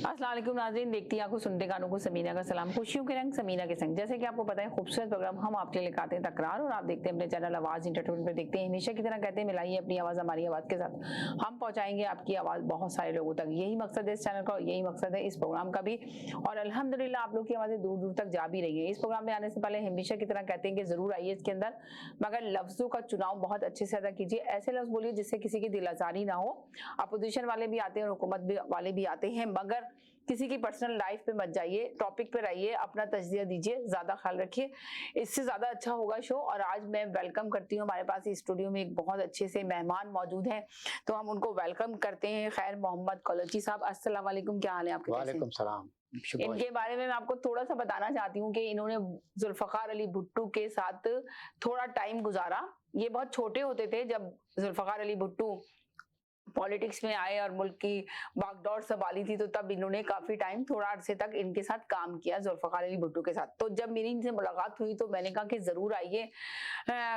अस्सलाम वालेकुम नाज़रीन, देखती आंखों सुनते कानों को समीना का सलाम। खुशियों के रंग समीना के संग। जैसे कि आपको पता है, खूबसूरत प्रोग्राम हम आपके लिए लेकर आते हैं तकरार, और आप देखते हैं अपने चैनल आवाज़ एंटरटेनमेंट पे। देखते हैं हमेशा की तरह, कहते हैं मिलाइए अपनी आवाज़ हमारी आवाज़ के साथ। हम पहुंचाएंगे आपकी आवाज़ बहुत सारे लोगों तक। यही मकसद है इस चैनल का और यही मकसद है इस प्रोग्राम का भी। और अल्हम्दुलिल्लाह आप लोग की आवाज़ें दूर दूर तक जा भी रही है। इस प्रोग्राम में आने से पहले हमेशा की तरह कहते हैं कि जरूर आइए इसके अंदर, मगर लफ्जों का चुनाव बहुत अच्छे से अदा कीजिए। ऐसे लफ्ज बोलिए जिससे किसी की दिल आजारी ना हो। अपोजिशन वाले भी आते हैं और हुकूमत वाले भी आते हैं, मगर किसी की पर्सनल लाइफ पे मत जाइए, टॉपिक पे रहिए, अपना तजज़िया दीजिए, ज्यादा ख्याल रखिए, इससे ज्यादा अच्छा होगा शो। और आज मैं वेलकम करती हूँ, हमारे पास इस स्टूडियो में एक बहुत अच्छे से मेहमान मौजूद हैं, तो हम उनको वेलकम करते हैं। खैर मोहम्मद कॉलोची साहब, अस्सलाम वालेकुम, क्या हाल है आपके? वालेकुम सलाम। इनके बारे में मैं आपको थोड़ा सा बताना चाहती हूँ कि इन्होंने जुल्फकार अली भुट्टो के साथ थोड़ा टाइम गुजारा। ये बहुत छोटे होते थे जब जुल्फकार अली भुट्टो पॉलिटिक्स में आए और मुल्क की बागडोर संभाली थी, तो तब इन्होंने काफी टाइम, थोड़ा अरसे तक इनके साथ काम किया, जुल्फकार अली भुट्टो के साथ। तो जब मेरी इनसे मुलाकात हुई तो मैंने कहा कि जरूर आइए।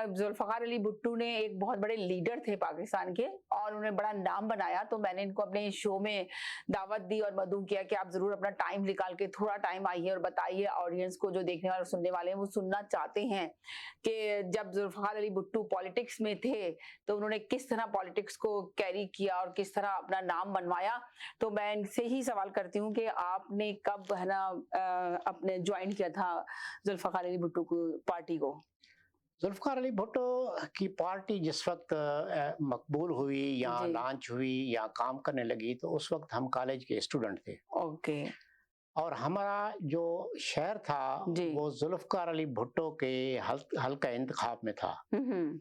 जुल्फकार अली भुट्टो ने एक बहुत बड़े लीडर थे पाकिस्तान के और उन्हें बड़ा नाम बनाया, तो मैंने इनको अपने शो में दावत दी और मदऊ किया कि आप जरूर अपना टाइम निकाल के थोड़ा टाइम आइए और बताइए ऑडियंस को, जो देखने वाले सुनने वाले हैं वो सुनना चाहते हैं कि जब जुल्फकार अली भुट्टो पॉलिटिक्स में थे तो उन्होंने किस तरह पॉलिटिक्स को कैरी किया और किस तरह अपना नाम बनवाया। तो मैं इनसे ही सवाल करती हूँ कि आपने कब है ना अपने ज्वाइन किया था जुल्फकार अली भुट्टो को, पार्टी को? जुल्फकार अली भुट्टो की पार्टी जिस वक्त मकबूल हुई या जी। लॉन्च हुई या काम करने लगी, तो उस वक्त हम कॉलेज के स्टूडेंट थे ओके। और हमारा जो शहर था जी। वो जुल्फकार अली भुट्टो के हल्का इंतखाब में था। हम्म।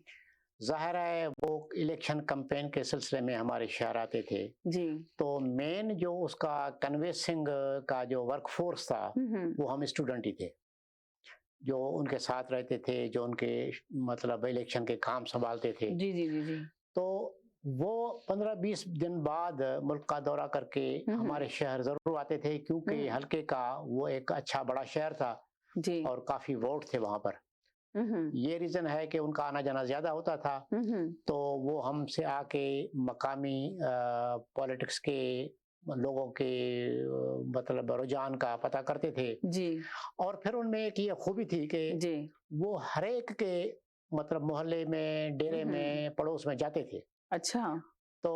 जाहिर है वो इलेक्शन कैंपेन के सिलसिले में हमारे शहर आते थे, जी। तो मेन जो उसका कन्वेंसिंग का जो वर्कफोर्स था वो हम स्टूडेंट ही थे, जो उनके साथ रहते थे, जो उनके मतलब इलेक्शन के काम संभालते थे। जी जी जी जी। तो वो 15-20 दिन बाद मुल्क का दौरा करके हमारे शहर जरूर आते थे, क्योंकि हल्के का वो एक अच्छा बड़ा शहर था जी। और काफी वोट थे वहां पर। ये रीजन है कि उनका आना जाना ज्यादा होता था। तो वो हमसे आके मकामी पॉलिटिक्स के लोगों के मतलब रुझान का पता करते थे। जी। और फिर उनमें एक ये खूबी थी कि जी। वो हर एक के मतलब मोहल्ले में, डेरे में, पड़ोस में जाते थे। अच्छा। तो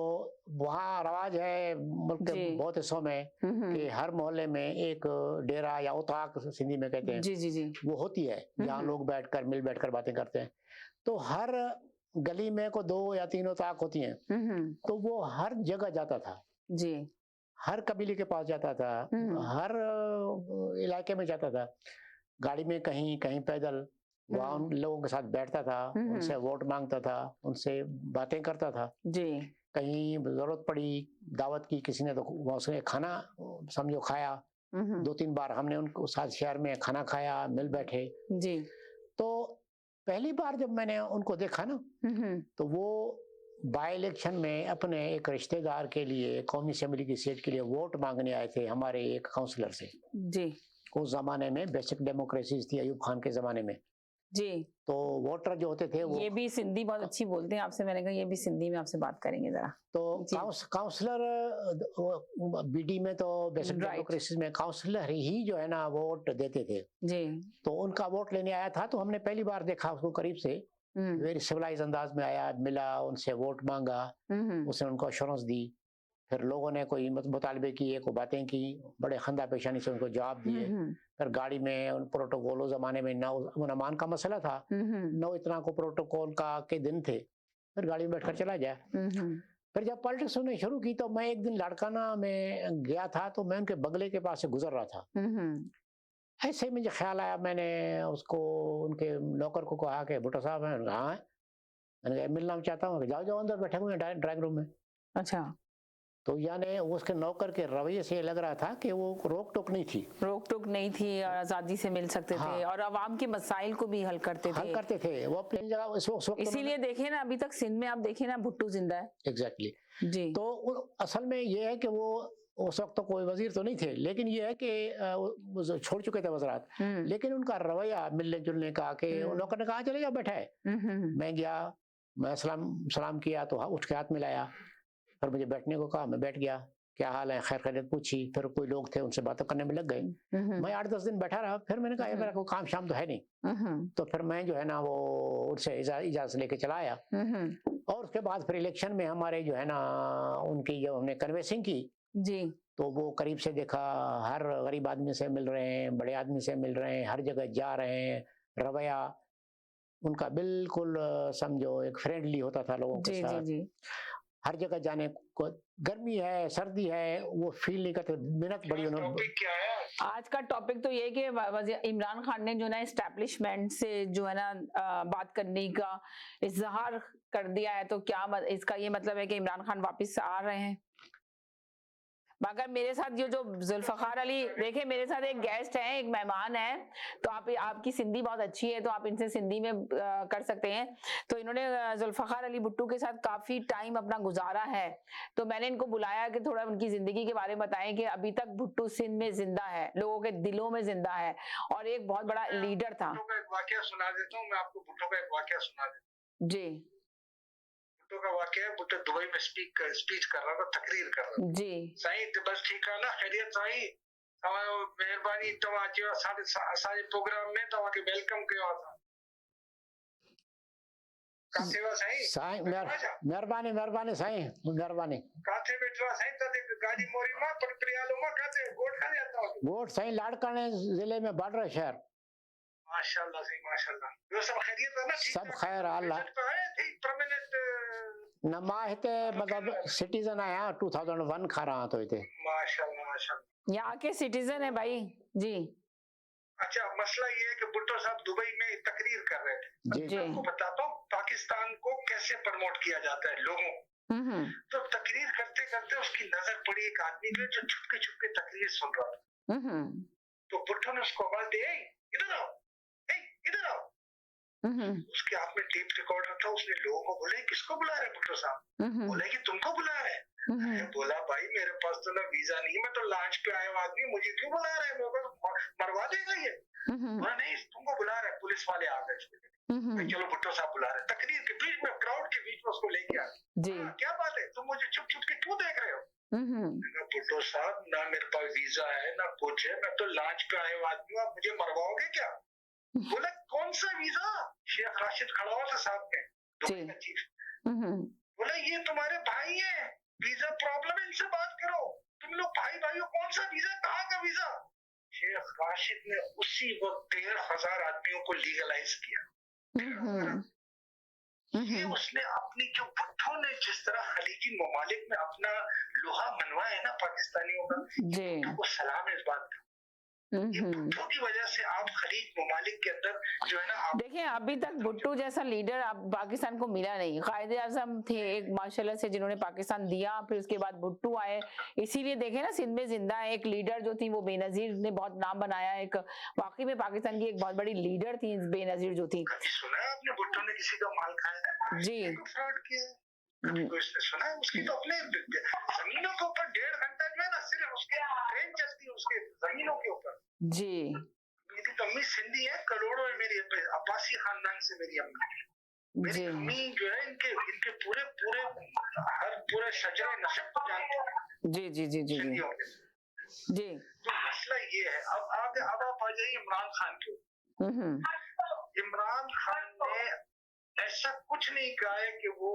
वहाँ रवाज है मुल्क के जी। बहुत हिस्सों में कि हर मोहल्ले में एक डेरा या उताक सिंधी में कहते हैं, जी जी जी। वो होती है, जहाँ लोग बैठकर मिल बैठकर बातें करते हैं। तो हर गली में को 2 या 3 उताक होती हैं, तो वो हर जगह जाता था, जी। हर कबीले के पास जाता था, हर इलाके में जाता था, गाड़ी में, कहीं कहीं पैदल, वहाँ उन लोगों के साथ बैठता था, उनसे वोट मांगता था, उनसे बातें करता था। जी। कहीं जरूरत पड़ी दावत की किसी ने तो उसने खाना समझो खाया। 2-3 बार हमने उनको साथ शहर में खाना खाया, मिल बैठे। जी। तो पहली बार जब मैंने उनको देखा ना, तो वो बाय इलेक्शन में अपने एक रिश्तेदार के लिए कौमी असेंबली की सीट के लिए वोट मांगने आए थे हमारे एक काउंसलर से। जी। उस जमाने में बेसिक डेमोक्रेसी थी, अयूब खान के जमाने में। जी। तो वोटर जो होते थे वो, ये भी सिंधी बहुत अच्छी बोलते हैं, आपसे मैंने कहा ये भी सिंधी में आपसे बात करेंगे जरा। तो जी। काउंसलर बीडी में तो बेसिक राइट। डेमोक्रेसी में काउंसलर ही जो है ना वोट देते थे। जी। तो उनका वोट लेने आया था, तो हमने पहली बार देखा उसको करीब से। वेरी सिविलाइज अंदाज में आया, मिला, उनसे वोट मांगा, उसने उनको अश्योरेंस दी। फिर लोगों ने कोई मुतालबे किए, को बातें की, बड़े खंदा पेशानी से उनको जवाब दिए। फिर गाड़ी में उन प्रोटोकॉल, उस जमाने में ना अमन अमान का मसला था, न इतना को प्रोटोकॉल का के दिन थे, फिर गाड़ी में बैठकर चला गया। फिर जब पॉलिटिक्स होने शुरू की, तो मैं एक दिन लाड़काना में गया था, तो मैं उनके बंगले के पास से गुजर रहा था। ऐसे ही मुझे ख्याल आया, मैंने उसको, उनके नौकर को कहा कि भुट्टो साहब हैं? हाँ है। मैंने कहा मिलना चाहता हूँ। जाओ जाओ अंदर बैठे हुए हैं ड्राइंग रूम में। अच्छा। तो यानी उसके नौकर के रवैये से लग रहा था कि वो रोक टोक नहीं थी, रोक टोक नहीं थी और आजादी से मिल सकते थे और आवाम के मसाइल को भी हल करते थे। वो अपनी जगह उस वक्त इसीलिए देखे ना, अभी तक सिंध में आप देखे ना, भुट्टो जिंदा है। एग्जैक्टली। जी। तो असल में ये है कि वो उस वक्त तो कोई वजीर तो नहीं थे, लेकिन ये है कि छोड़ चुके थे वज़रात, लेकिन उनका रवैया मिलने जुलने का, कि नौकर ने कहा चले जाओ बैठा है। मैं गया, मैं सलाम किया तो उठ के हाथ मिलाया, फिर मुझे बैठने को कहा, मैं बैठ गया। क्या हाल है, खैर खैरियत पूछी, फिर कोई लोग थे उनसे बातें करने में लग गए। मैं 8-10 दिन बैठा रहा, फिर मैंने कहा मेरा कोई काम शाम तो है नहीं, तो फिर मैं जो है ना वो उनसे इजाजत लेके चला आया। और उसके बाद फिर इलेक्शन में हमारे जो है ना उनकी जब हमने कन्वेंसिंग की जी, तो वो करीब से देखा, हर गरीब आदमी से मिल रहे हैं, बड़े आदमी से मिल रहे हैं, हर जगह जा रहे हैं, रवैया उनका बिल्कुल समझो एक फ्रेंडली होता था लोगों के जी, जी, साथ। जी। हर जगह जाने को, गर्मी है सर्दी है वो फील नहीं करते, मेहनत बड़ी उन्होंने। टॉपिक क्या है? आज का टॉपिक तो ये है कि इमरान खान ने जो है ना एस्टेब्लिशमेंट से जो है ना बात करने का इजहार कर दिया है, तो क्या इसका ये मतलब है कि इमरान खान वापस आ रहे हैं? मगर मेरे साथ ये जो जुल्फकार अली, देखिए मेरे साथ एक गेस्ट है, एक मेहमान है, तो आपकी सिंधी बहुत अच्छी है तो आप इनसे सिंधी में कर सकते हैं। तो इन्होंने जुल्फकार अली भुट्टो के साथ काफी टाइम अपना गुजारा है, तो मैंने इनको बुलाया कि थोड़ा उनकी जिंदगी के बारे में बताएं कि अभी तक भुट्टो सिंध में जिंदा है, लोगों के दिलों में जिंदा है और एक बहुत बड़ा लीडर था। भुट्टो का एक वाकया सुना देता हूँ मैं आपको, भुट्टो का एक वाकया सुना देता हूँ। जी भुट्टो का वाकया है, भुट्टो दुबई में स्पीच कर रहा था, तकरीर कर रहा था। जी साईं बस ठीक है ना, खैरियत साईं, तव्हां महिरबानी, तव्हां अचो असांजे प्रोग्राम में, तव्हांखे वेलकम कयो था। काथे हुआ साईं? साईं मेहरबानी मेहरबानी साईं, मेहरबानी। काथे बैठो साईं? तते गाड़ी मोरी मां पर प्रियालो मां काथे गोठ खाने आता हो? वोट साईं लाड़काने जिले में बॉर्डर शहर। माशाल्लाह साईं माशाल्लाह। ॿियो सभु खैरियत आहे न? सब खैर अल्लाह। परमानेंट न मां हिते मतलब सिटीजन आया 2001 खां रहा तो हिते। माशाल्लाह माशाल्लाह। यहाँ के सिटीजन है भाई जी। अच्छा, मसला ये है कि भुट्टो साहब दुबई में तकरीर कर रहे थे। जी जी। मैं आपको बताता हूँ पाकिस्तान को कैसे प्रमोट किया जाता है लोगों। तो तकरीर करते करते उसकी नजर पड़ी एक आदमी पे जो छुपके छुपके तकरीर सुन रहा था। तो भुट्टो ने उसको आवाज दी, इधर आओ, इधर आओ। उसके हाथ में टेप रिकॉर्डर था, उसने लोगों को बोले किसको बुला रहे भुट्टो साहब? बोले कि तुमको बुला रहे हैं। बोला भाई मेरे पास तो ना वीजा नहीं, मैं तो लॉन्च पे आया हूँ आदमी, मुझे क्यों बुला रहे हैं? मेरे को मरवा देगा ये। बोला नहीं तुमको बुला रहे हैं, पुलिस वाले आ गए। चलो भुट्टो साहब बुला रहे हैं, तकरीर के बीच में क्राउड के बीच में उसको लेके आ गए। क्या बात है, तुम मुझे छुप छुप के क्यों देख रहे हो? भुट्टो साहब ना मेरे पास वीजा है ना कुछ है, मैं तो लॉन्च पे आया हूँ आदमी, आप मुझे मरवाओगे क्या? बोला कौन सा वीजा? शेख राशिद खड़ा हुआ था साथ में, दुबई का चीफ। बोला ये तुम्हारे भाई हैं, वीजा प्रॉब्लम है, इनसे बात करो, तुम लोग भाई भाइयों, कौन सा वीजा, कहाँ का वीजा? शेख राशिद ने उसी वक्त 1,500 आदमियों को लीगलाइज किया। ये उसने अपनी जो भुट्टो ने जिस तरह खलीजी ममालिक में अपना लोहा मनवाया है ना पाकिस्तानियों का, भुट्टो को सलाम इस बात का। ये भुट्टो की वजह से आप खलीज ममालिक के अंदर जो है ना, देखिए अभी तक भुट्टो जैसा लीडर अब पाकिस्तान को मिला नहीं। कायदे आजम थे एक माशाल्लाह से जिन्होंने पाकिस्तान दिया, फिर उसके बाद भुट्टो आए, इसीलिए देखे ना सिंध में जिंदा है। एक लीडर जो थी वो बेनजीर ने बहुत नाम बनाया, एक वाकई में पाकिस्तान की एक बहुत बड़ी लीडर थी बेनजीर जो थी। सुना है आपने भुट्टो ने किसी का माल खाया जी, फ्रॉड किया? कोई इसने सुना है? उसकी तो अपने जमीनों के ऊपर 1.5 घंटा जो है ना सिर्फ उसके ट्रेन चलती है उसके जमीनों के ऊपर। जी मेरी तो अम्मी सिंधी है, करोड़ों है मेरी अब्बासी खानदान से मेरी अम्मी। मेरी अम्मी जो है इनके पूरे पूरे हर पूरे शजरे नस्ब को जानती है। जी जी जी जी जी जी। तो मसला ये है, अब आप आ जाइए इमरान खान के। इमरान खान ने ऐसा कुछ नहीं कहा है कि वो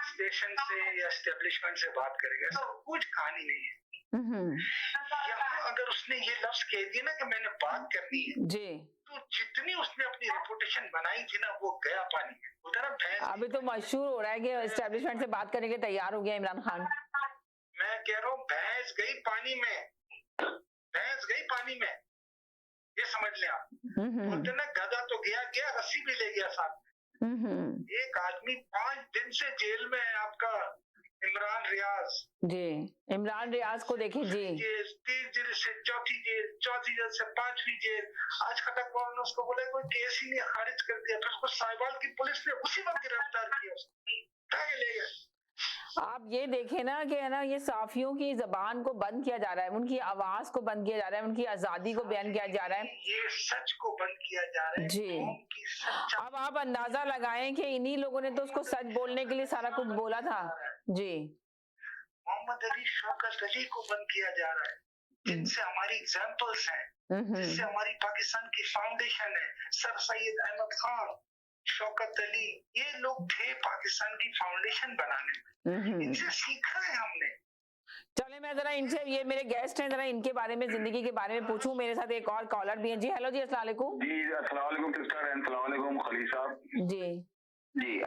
स्टेशन से या एस्टेब्लिशमेंट से बात करेगा, ऐसा कुछ कहानी नहीं है। यहाँ अगर उसने ये लफ्ज कह दिया ना कि मैंने बात करनी है जी, तो जितनी उसने अपनी रेपुटेशन बनाई थी ना वो गया पानी में। उधर अभी तो मशहूर हो रहा है कि एस्टेब्लिशमेंट से बात करने के तैयार हो गया इमरान खान। मैं कह रहा हूँ भैंस गई पानी में, भैंस गई पानी में, ये समझ लें आप। बोलते ना गधा तो गया गया, रस्सी भी ले गया साथ। एक आदमी 5 दिन से जेल में है आपका इमरान रियाज। जी, इमरान रियाज को देखिए जी, 3 जेल से चौथी जेल, चौथी जेल से 5वीं जेल। आज खटक वालों ने उसको बोला कोई केस ही नहीं, खारिज कर दिया। फिर उसको साहिवाल की पुलिस ने उसी वक्त गिरफ्तार किया, उसको ले गए। आप ये देखें ना कि है ना, ये साफियों की जबान को बंद किया जा रहा है, उनकी आवाज को बंद किया जा रहा है, उनकी आजादी को बयान किया जा रहा है, ये सच को बंद किया जा रहा है जी। अब आप अंदाजा लगाएं कि इन्हीं लोगों ने तो उसको सच बोलने के लिए सारा कुछ बोला था जी। मोहम्मद अली, शौकत अली को बंद किया जा रहा है, जिनसे हमारी एग्जाम्पल्स हैं, जिससे हमारी पाकिस्तान की फाउंडेशन है। सर सैयद अहमद खान, शौकत अली, ये लोग थे पाकिस्तान की फाउंडेशन बनाने में। इनसे सीखा है हमने। चले मैं जरा इनसे, ये मेरे गेस्ट हैं, जरा इनके बारे में, जिंदगी के बारे में पूछूं। मेरे साथ एक और कॉलर भी है। जी हेलो जी, अस्सलाम वालेकुम। जी अस्सलाम वालेकुम सिस्टर, अस्सलाम वालेकुम खलील साहब। जी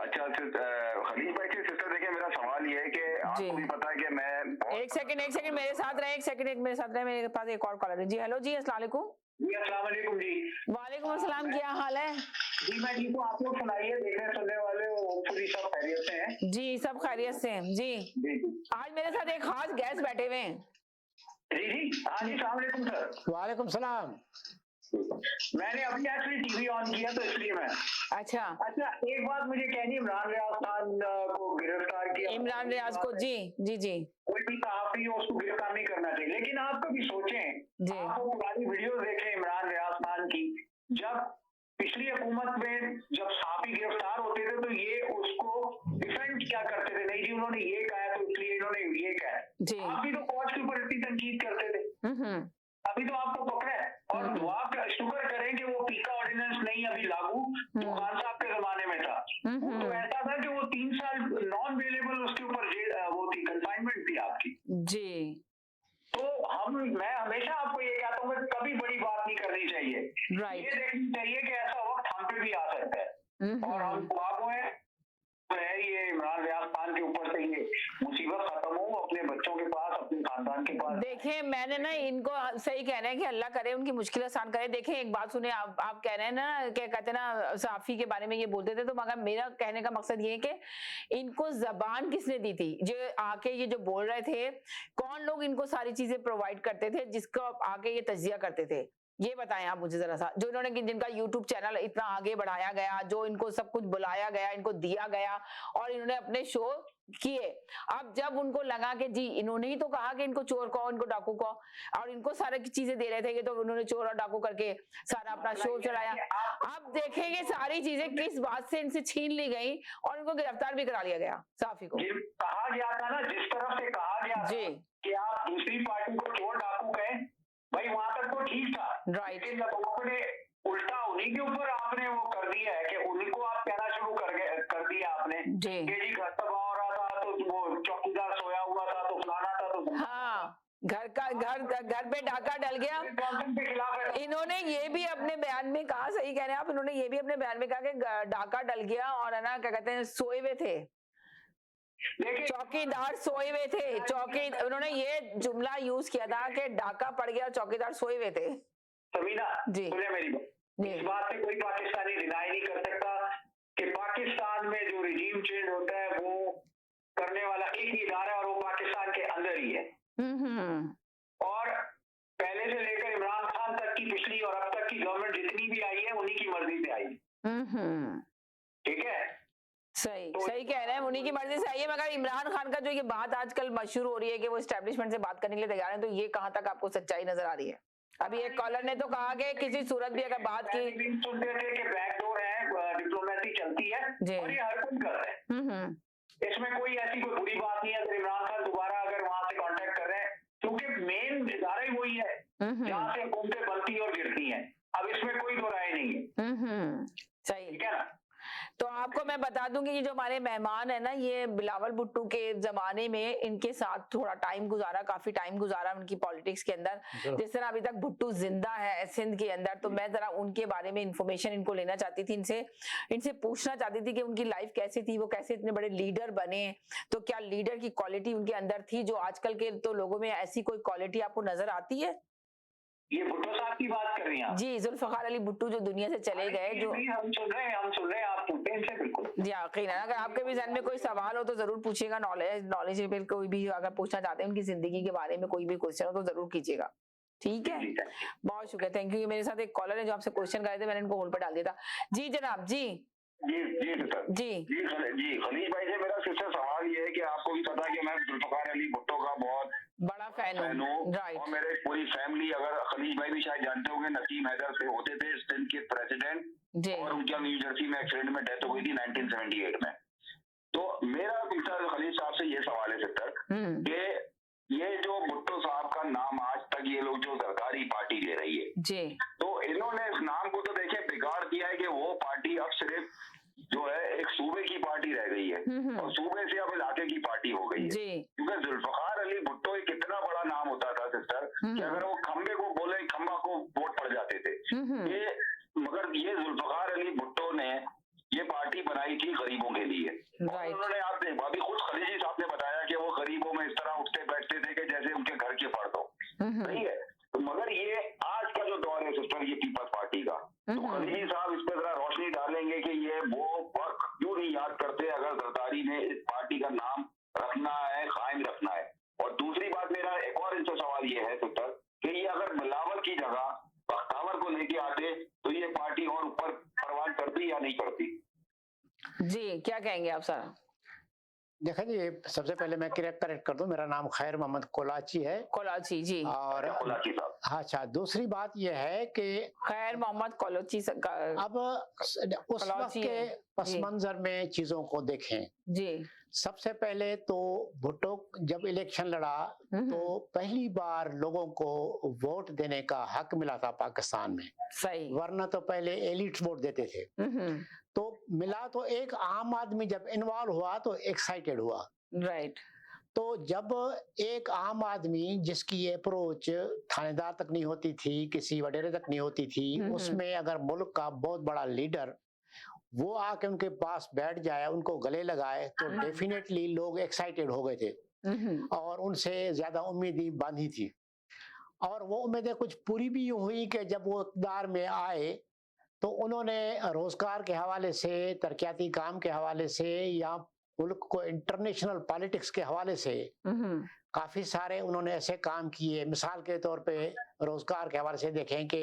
अच्छा खलील भाई से सिस्टर, देखिए मेरा सवाल ये है कि आपको भी पता है कि मैं एक सेकंड मेरे साथ रहे, एक सेकंड मेरे साथ रहे, मेरे पास एक और कॉलर है। जी हेलो जी, अस्सलाम वालेकुम। जी अस्सलाम वालेकुम जी। वालेकुम अस्सलाम, क्या हाल है? जी मैं ठीक हूँ, आप लोग सुनाइए, देखने सुनने वाले होपफुली सब खैरियत से हैं? जी सब खैरियत से हैं जी। आज मेरे साथ एक खास गेस्ट बैठे हुए हैं। जी जी हाँ जी, अस्सलाम वालेकुम सर। वालेकुम सलाम। मैंने अभी एक्चुअली टीवी ऑन किया तो इसलिए मैं अच्छा एक बात मुझे कहनी, इमरान रियाज खान को गिरफ्तार किया, इमरान रियाज को, जी जी जी, कोई भी सहाफी हो उसको गिरफ्तार नहीं करना चाहिए, लेकिन आप कभी सोचें, जी आप वो पुरानी वीडियो देखें इमरान रियाज खान की, जब पिछली हुकूमत में जब सहाफी गिरफ्तार होते थे तो ये उसको डिफेंड क्या करते थे, नहीं जी उन्होंने ये कहा तो इसलिए इन्होंने ये कहा। जी आप भी तो फौज के ऊपर इतनी तनकीद करते थे, अभी तो आपको पकड़ा है, और दुआ शुक्र करें कि वो पीका ऑर्डिनेंस नहीं अभी लागू जो खान साहब के जमाने में था। वो तो ऐसा था कि वो 3 साल नॉन अवेलेबल उसके ऊपर वो थी, कंफाइनमेंट थी आपकी जी। तो मैं हमेशा आपको ये कहता हूँ कि कभी बड़ी बात नहीं करनी चाहिए, ये देखनी चाहिए कि ऐसा वक्त हम पे भी आ सकता है, और हम ख्वाबों है ये इमरान रियाज खान के ऊपर से ये मुसीबत खत्म हो अपने बच्चों के पास, अपने खानदान के पास। देखिए मैंने ना इनको सही कह रहे हैं कि अल्लाह करे उनकी मुश्किल आसान करे। देखें एक बात सुने, आप कह रहे हैं ना, क्या कहते हैं ना, साफी के बारे में ये बोलते थे, तो मगर मेरा कहने का मकसद ये है कि इनको जबान किसने दी थी, जो आके ये जो बोल रहे थे, कौन लोग इनको सारी चीजें प्रोवाइड करते थे, जिसको आके ये तजिया करते थे, ये बताएं आप मुझे जरा सा। जो इन्होंने, जिनका यूट्यूब चैनल इतना आगे बढ़ाया गया, जो इनको सब कुछ बुलाया गया, इनको दिया गया, और इन्होंने अपने शो किए। अब जब उनको लगा कि जी इन्होंने ही तो कहा कि इनको चोर कहो, इनको डाकू कहो, और इनको सारी चीजें दे रहे थे कि, तो उन्होंने चोर और डाकू करके सारा अपना शो चलाया। अब देखेंगे सारी चीजें किस बात से इनसे छीन ली गई और इनको गिरफ्तार भी करा लिया गया। साफी को कहा गया था ना, जिस तरफ से कहा गया जी कि आप दूसरी पार्टी को चोर डाकू कहें, भाई वहां तक तो ठीक था, राइट, लेकिन जब आपने उल्टा उन्हीं के ऊपर आपने वो कर दिया है कि उनको आप कहना शुरू कर दिया आपने जी कि जी घर तबाह हो रहा था तो वो चौकीदार सोया हुआ था तो फलाना था तो हाँ, घर पे डाका डल गया। इन्होंने ये भी अपने बयान में कहा, सही कह रहे हैं आप, इन्होंने ये भी अपने बयान में कहा कि डाका डल गया और है ना, क्या कहते हैं, सोए हुए थे, चौकीदार सोए हुए थे, उन्होंने ये जुमला यूज किया था कि डाका पड़ गया और चौकीदार सोए हुए थे। समीना जी मेरी इस बात से कोई पाकिस्तानी डिनाई नहीं कर सकता कि पाकिस्तान में जो रिजीम चेंज होता है वो करने वाला एक ही इदारा है, और वो पाकिस्तान के अंदर ही है। और पहले से लेकर इमरान खान तक की पिछली और अब तक की गवर्नमेंट जितनी भी आई है उन्हीं की मर्जी से आई। ठीक है, सही कह रहे हैं, उन्हीं की मर्जी से आई है। मगर इमरान खान का जो ये बात आजकल मशहूर हो रही है कि वो एस्टेब्लिशमेंट से बात करने के लिए तैयार है, तो ये कहां तक आपको सच्चाई नजर आ रही है? अभी एक कॉलर ने तो कहा कि किसी सूरत भी अगर बात की, सुनते थे कि बैकडोर है, डिप्लोमेसी चलती है, और ये हर कोई कर रहे हैं, इसमें कोई ऐसी कोई बुरी बात नहीं है अगर इमरान खान दोबारा अगर वहां से कांटेक्ट कर रहे हैं, क्योंकि मेन इदारा ही वही है जहाँ से हुकूमतें बनती और गिरती हैं। अब इसमें कोई दो राय नहीं है। सही, ठीक है ना? तो आपको मैं बता दूंगी कि जो हमारे मेहमान है ना, ये बिलावल भुट्टो के जमाने में इनके साथ थोड़ा टाइम गुजारा, काफी टाइम गुजारा उनकी पॉलिटिक्स के अंदर। जिस तरह अभी तक भुट्टो जिंदा है सिंध के अंदर, तो मैं जरा उनके बारे में इंफॉर्मेशन इनको लेना चाहती थी, इनसे पूछना चाहती थी कि उनकी लाइफ कैसी थी, वो कैसे इतने बड़े लीडर बने, तो क्या लीडर की क्वालिटी उनके अंदर थी, जो आजकल के तो लोगों में ऐसी कोई क्वालिटी आपको नजर आती है? ये भुट्टो साहब की बात कर रही हैं जी, जुल्फकार अली भुट्टो जो दुनिया से चले गए, जो हम सुन रहे हैं आप पूछते हैं बिल्कुल जी यकीन है। अगर आपके भी जहन में कोई सवाल हो तो जरूर पूछिएगा, नॉलेजेबल कोई भी अगर पूछना चाहते हैं उनकी जिंदगी के बारे में कोई भी क्वेश्चन हो तो जरूर कीजिएगा। ठीक है, बहुत शुक्रिया, थैंक यू। मेरे साथ एक कॉलर है जो आपसे क्वेश्चन कर रहे थे, मैंने इनको होल्ड पर डाल दिया था। जी जनाब, जी खलील भाई से मेरा सिस्टर सवाल ये है कि आपको भी पता है कि मैं जुल्फकार अली भुट्टो का बहुत बड़ा फैन हूँ, राइट, और मेरे पूरी फैमिली, अगर खलील भाई भी शायद जानते होंगे, नसीम हैदर से होते थे सिंध के प्रेसिडेंट, और उनका न्यू जर्सी में एक्सीडेंट में डेथ हो गई थी 1978 में। तो मेरा खलील साहब से ये सवाल है सिस्टर कि जी। तो इन्होंने इस नाम को तो देखिए बिगाड़ दिया है कि वो पार्टी अब सिर्फ जो है एक सूबे की पार्टी रह गई है और सूबे से अब इलाके की पार्टी हो गई है। क्योंकि जुल्फकार अली भुट्टो एक इतना बड़ा नाम होता था सिस्टर कि अगर वो खंबे को बोले खंबा को वोट पड़ जाते थे। ये मगर ये जुल्फकार अली भुट्टो ने ये पार्टी बनाई थी गरीबों के लिए। उन्होंने आपने अभी खुद खलीजी साहब ने बताया कि वो गरीबों में इस तरह उठते बैठते थे कि जैसे उनके घर के फर्द हो। सही है, तो मगर ये आज का जो दौर है सिस्टर ये पीपल्स पार्टी का, तो खलीजी साहब इस पर जरा रोशनी डालेंगे कि ये वो वक्त क्यों नहीं याद करते अगर जरदारी ने इस पार्टी का नाम रखना है, कायम रखना है। और दूसरी बात मेरा एक और इनसे सवाल ये है सिस्टर कि ये अगर बिलावल की जगह बख्तावर को लेके आते तो ये पार्टी और ऊपर परवान करती या नहीं करती? जी, क्या कहेंगे आप सर? देखा जी, सबसे पहले मैं करेक्ट कर दूं, मेरा नाम खैर मोहम्मद कोलाची है। कोलाची, जी। और कोलाची साहब, हाँ, अच्छा, दूसरी बात यह है कि खैर मोहम्मद कोलाची अब उस वक्त के पस मंजर में चीजों को देखें जी। सबसे पहले तो भुट्टो जब इलेक्शन लड़ा तो पहली बार लोगों को वोट देने का हक मिला था पाकिस्तान में। सही। वरना तो पहले एलिट वोट देते थे। तो मिला तो एक आम आदमी जब इन्वॉल्व हुआ तो एक्साइटेड हुआ। राइट। तो जब एक आम आदमी जिसकी अप्रोच थानेदार तक नहीं होती थी, किसी वडेरे तक नहीं होती थी, उसमें अगर मुल्क का बहुत बड़ा लीडर वो आके उनके पास बैठ जाए, उनको गले लगाए, तो डेफिनेटली लोग एक्साइटेड हो गए थे और उनसे ज्यादा उम्मीदें बांधी थी। और वो उम्मीदें कुछ पूरी भी यूं हुई कि जब वो इक़्तिदार में आए तो उन्होंने रोजगार के हवाले से, तरक्याती काम के हवाले से या मुल्क को इंटरनेशनल पॉलिटिक्स के हवाले से काफी सारे उन्होंने ऐसे काम किए। मिसाल के तौर पे रोजगार के हवाले से देखें कि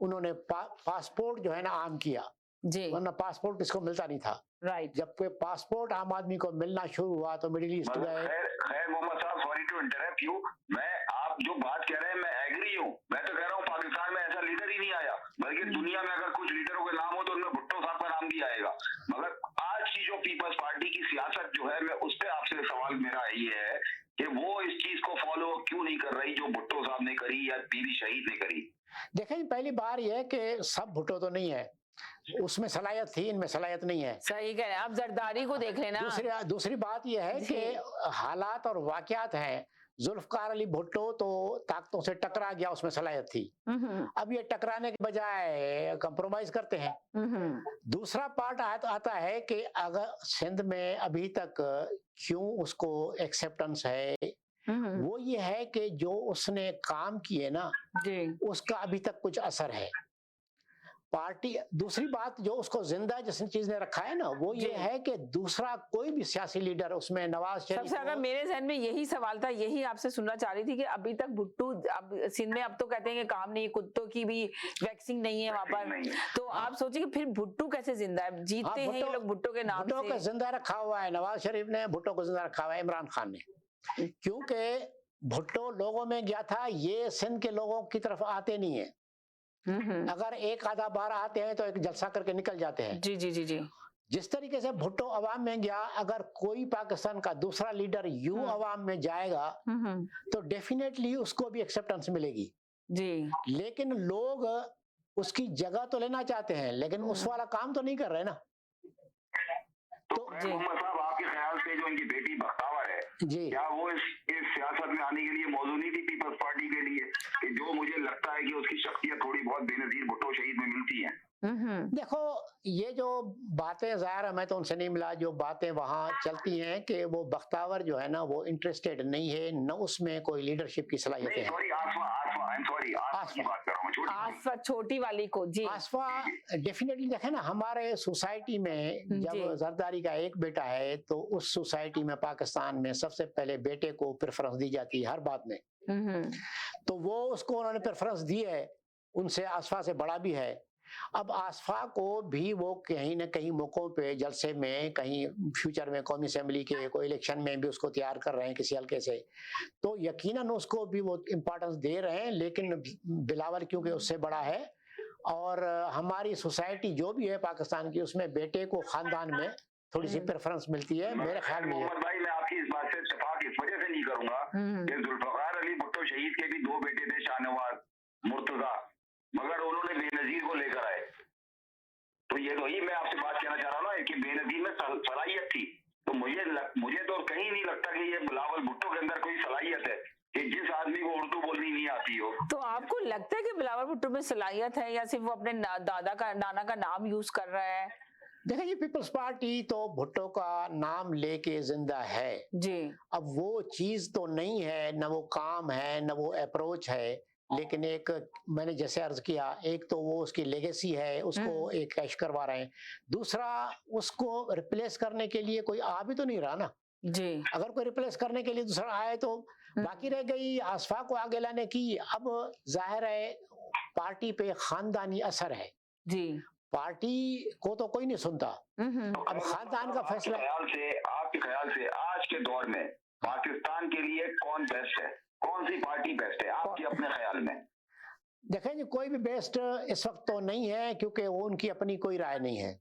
उन्होंने पासपोर्ट जो है ना आम किया जी, वरना पासपोर्ट किसको मिलता नहीं था। राइट। जब कोई पासपोर्ट आम आदमी को मिलना शुरू हुआ तो मिडिल ईस्ट गए। खैर मोहम्मद साहब, सॉरी टू इंटरप्ट यू, मैं आप जो बात कह रहे हैं मैं एग्री हूँ। मैं तो कह रहा हूँ पाकिस्तान में ऐसा लीडर ही नहीं आया, बल्कि दुनिया में अगर कुछ लीडरों के नाम हो तो उनमें भुट्टो साहब का नाम भी आएगा। मगर आज की जो पीपल्स पार्टी की सियासत जो है, मैं उस पर आपसे सवाल मेरा ये है कि वो इस चीज को फॉलो क्यों नहीं कर रही जो भुट्टो साहब ने करी या बीबी शहीद ने करी? देखें, पहली बार यह कि सब भुट्टो तो नहीं है, उसमें सलाहियत थी, इनमें सलाहियत नहीं है। सही कह रहे हैं आप, जरदारी को देख लेना। दूसरी बात यह है कि हालात और वाकयात हैं। जुल्फकार अली भुट्टो तो ताकतों से टकरा गया, उसमें सलाहियत थी। अब ये टकराने के बजाय कंप्रोमाइज करते हैं। दूसरा पार्ट आता है कि अगर सिंध में अभी तक क्यों उसको एक्सेप्टेंस है, वो ये है कि जो उसने काम किए ना उसका अभी तक कुछ असर है पार्टी। दूसरी बात जो उसको जिंदा जिस चीज ने रखा है ना वो ये है कि दूसरा कोई भी सियासी लीडर उसमें नवाज शरीफ। सबसे अगर मेरे जहन में यही सवाल था, यही आपसे सुनना चाह रही थी कि अभी तक भुट्टो, अब सिंध में अब तो कहते हैं कि काम नहीं, कुत्तों की भी वैक्सीन नहीं है वहां पर, तो आप सोचिए कि फिर भुट्टो कैसे जिंदा है? जीतते हैं ये लोग भुट्टो के नाम से। भुट्टो को जिंदा रखा हुआ है नवाज शरीफ ने, भुट्टो को जिंदा रखा हुआ है इमरान खान ने, क्योंकि भुट्टो लोगों में गया था, ये सिंध के लोगों की तरफ आते नहीं है। अगर एक आधा बार आते हैं तो एक जलसा करके निकल जाते हैं। जी जी जी जी। जिस तरीके से भुट्टो अवाम में गया, अगर कोई पाकिस्तान का दूसरा लीडर यूं अवाम में जाएगा तो डेफिनेटली उसको भी एक्सेप्टेंस मिलेगी जी। लेकिन लोग उसकी जगह तो लेना चाहते हैं, लेकिन उस वाला काम तो नहीं कर रहे ना। तो मोहम्मद साहब, आपके ख्याल से जो इनकी बेटी बख्तावर है जी, क्या वो इस सियासत में आने के लिए मौजूद नहीं थी पीपल्स पार्टी के लिए? कि जो मुझे लगता है कि उसकी शख्सियत थोड़ी बहुत बेनजीर भुट्टो शहीद में मिलती है। देखो, ये जो बातें, ज़ाहिर है मैं तो उनसे नहीं मिला, जो बातें वहाँ चलती हैं कि वो बख्तावर जो है ना वो इंटरेस्टेड नहीं है, न उसमें कोई लीडरशिप की सलाहियत है। आसफा छोटी वाली को जी। आसफा डेफिनेटली देखें ना, हमारे सोसाइटी में जब जरदारी का एक बेटा है तो उस सोसाइटी में पाकिस्तान में सबसे पहले बेटे को प्रेफरेंस दी जाती है हर बात में। तो वो उसको उन्होंने प्रेफरेंस दी है, उनसे आसफा से बड़ा भी है। अब आसफा को भी वो कहीं न कहीं मौकों पे जलसे में, कहीं फ्यूचर में कौमी असेंबली के कोई इलेक्शन में भी उसको तैयार कर रहे हैं किसी हल्के से, तो यकीनन उसको भी वो इम्पोर्टेंस दे रहे हैं। लेकिन बिलावल क्योंकि उससे बड़ा है और हमारी सोसाइटी जो भी है पाकिस्तान की, उसमें बेटे को खानदान में थोड़ी सी प्रेफरेंस मिलती है मेरे ख्याल में। भाई, मैं आपकी इस बात से इत्तेफाक इस वजह से नहीं करूंगा कि जुल्फकार अली भुट्टो शहीद के भी दो बेटे थे, शाहनवाज, मुर्तजा। तो ये तो ही मैं आपसे बात कहना चाह रहा हूँ ना कि बेनजीर में सलाहियत थी, तो मुझे तो कहीं नहीं लगता कि ये बिलावल भुट्टो के अंदर कोई सलाहियत है कि जिस आदमी को उर्दू बोलनी नहीं आती हो। तो आपको लगता है कि बिलावल भुट्टो में सलाहियत है या सिर्फ वो अपने नाना का नाम यूज कर रहा है? देखिए, पीपल्स पार्टी तो भुट्टो का नाम लेके जिंदा है जी। अब वो चीज तो नहीं है, न वो काम है न वो अप्रोच है, लेकिन एक मैंने जैसे अर्ज किया, एक तो वो उसकी लेगेसी है, उसको एक कैश करवा रहे हैं, दूसरा उसको रिप्लेस करने के लिए कोई आ भी तो नहीं रहा ना जी। अगर कोई रिप्लेस करने के लिए दूसरा आए तो बाकी रह गई आसफा को आगे लाने की। अब जाहिर है पार्टी पे खानदानी असर है जी। पार्टी को तो कोई नहीं सुनता। अब खानदान का फैसला आपके ख्याल से आज के दौर में पाकिस्तान के लिए कौन बेस्ट है, कौन सी पार्टी बेस्ट है आपके अपने ख्याल में? देखें जी, कोई भी बेस्ट इस वक्त तो नहीं है क्योंकि वो उनकी अपनी कोई राय नहीं है।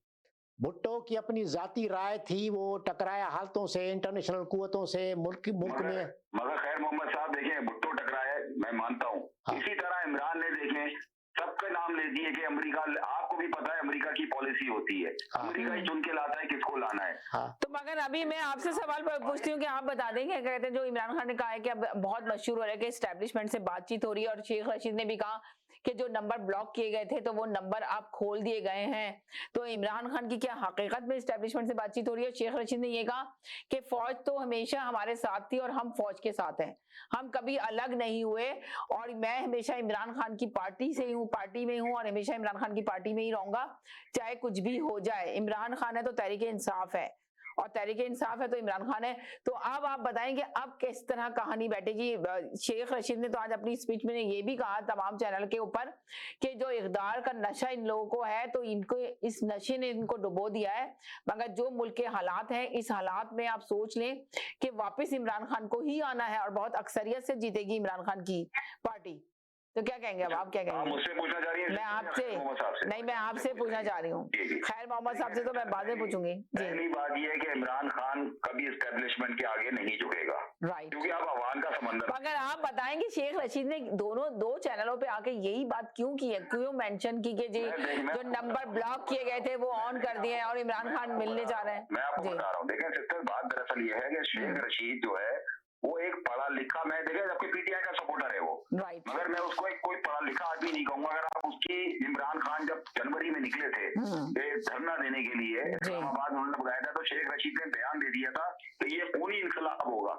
भुट्टो की अपनी जाती राय थी, वो टकराया हालतों से, इंटरनेशनल कुव्वतों से, मुल्क में। मगर खैर मोहम्मद साहब देखें, भुट्टो टकराया मैं मानता हूँ। हाँ। इसी तरह इमरान ने देखें सबके नाम ले दिए कि अमेरिका, आपको भी पता है अमेरिका की पॉलिसी होती है, अमेरिका ही चुन के लाता है किसको लाना है। तो मगर अभी मैं आपसे सवाल पूछती हूँ कि आप बता देंगे, कहते हैं जो इमरान खान ने कहा है कि अब बहुत मशहूर हो रहा है कि एस्टेब्लिशमेंट से बातचीत हो रही है और शेख रशीद ने भी कहा कि जो नंबर ब्लॉक किए गए थे तो वो नंबर आप खोल दिए गए हैं, तो इमरान खान की क्या हकीकत में एस्टेब्लिशमेंट से बातचीत हो रही है? शेख रशीद ने ये कहा कि फौज तो हमेशा हमारे साथ थी और हम फौज के साथ हैं, हम कभी अलग नहीं हुए और मैं हमेशा इमरान खान की पार्टी से हूँ, पार्टी में हूँ और हमेशा इमरान खान की पार्टी में ही रहूंगा चाहे कुछ भी हो जाए। इमरान खान है तो तहरीक इंसाफ है और तहरीक इंसाफ है तो इमरान खान है। तो अब आप बताएंगे अब किस तरह कहानी बैठेगी? शेख रशीद ने तो आज अपनी स्पीच में ये भी कहा तमाम चैनल के ऊपर कि जो इक़्तिदार का नशा इन लोगों को है तो इनको इस नशे ने इनको डुबो दिया है, मगर जो मुल्क के हालात हैं इस हालात में आप सोच लें कि वापस इमरान खान को ही आना है और बहुत अक्सरियत से जीतेगी इमरान खान की पार्टी। तो क्या कहेंगे अब आप? क्या कहेंगे? मुझसे पूछना चाह रही हैं? मैं आपसे नहीं, मैं आपसे पूछना चाह रही हूँ। खैर मोहम्मद साहब से तो मैं बाद में पूछूंगी। पहली बात यह है कि इमरान खान कभी एस्टेब्लिशमेंट के आगे नहीं झुकेगा, राइट, क्योंकि अब अवान का समंदर। अगर आप बताएंगे शेख रशीद ने दो चैनलों पे आके यही बात क्यों की है, क्यों मेंशन की कि जी जो नंबर ब्लॉक किए गए थे वो ऑन कर दिए और इमरान खान मिलने जा रहे हैं? मैं आपको बता रहा हूँ, देखें सिस्टर, बात दरअसल ये है कि शेख रशीद जो है वो एक पढ़ा लिखा, मैं देखें जबकि पीटीआई का सपोर्टर है वो, राइट, मगर मैं उसको एक कोई पढ़ा लिखा आदमी नहीं कहूंगा। अगर आप उसकी, इमरान खान जब जनवरी में निकले थे धरना देने के लिए इस्लामाबाद, उन्होंने बुलाया था तो शेख रशीद ने बयान दे दिया था कि ये खूनी इनकलाब होगा,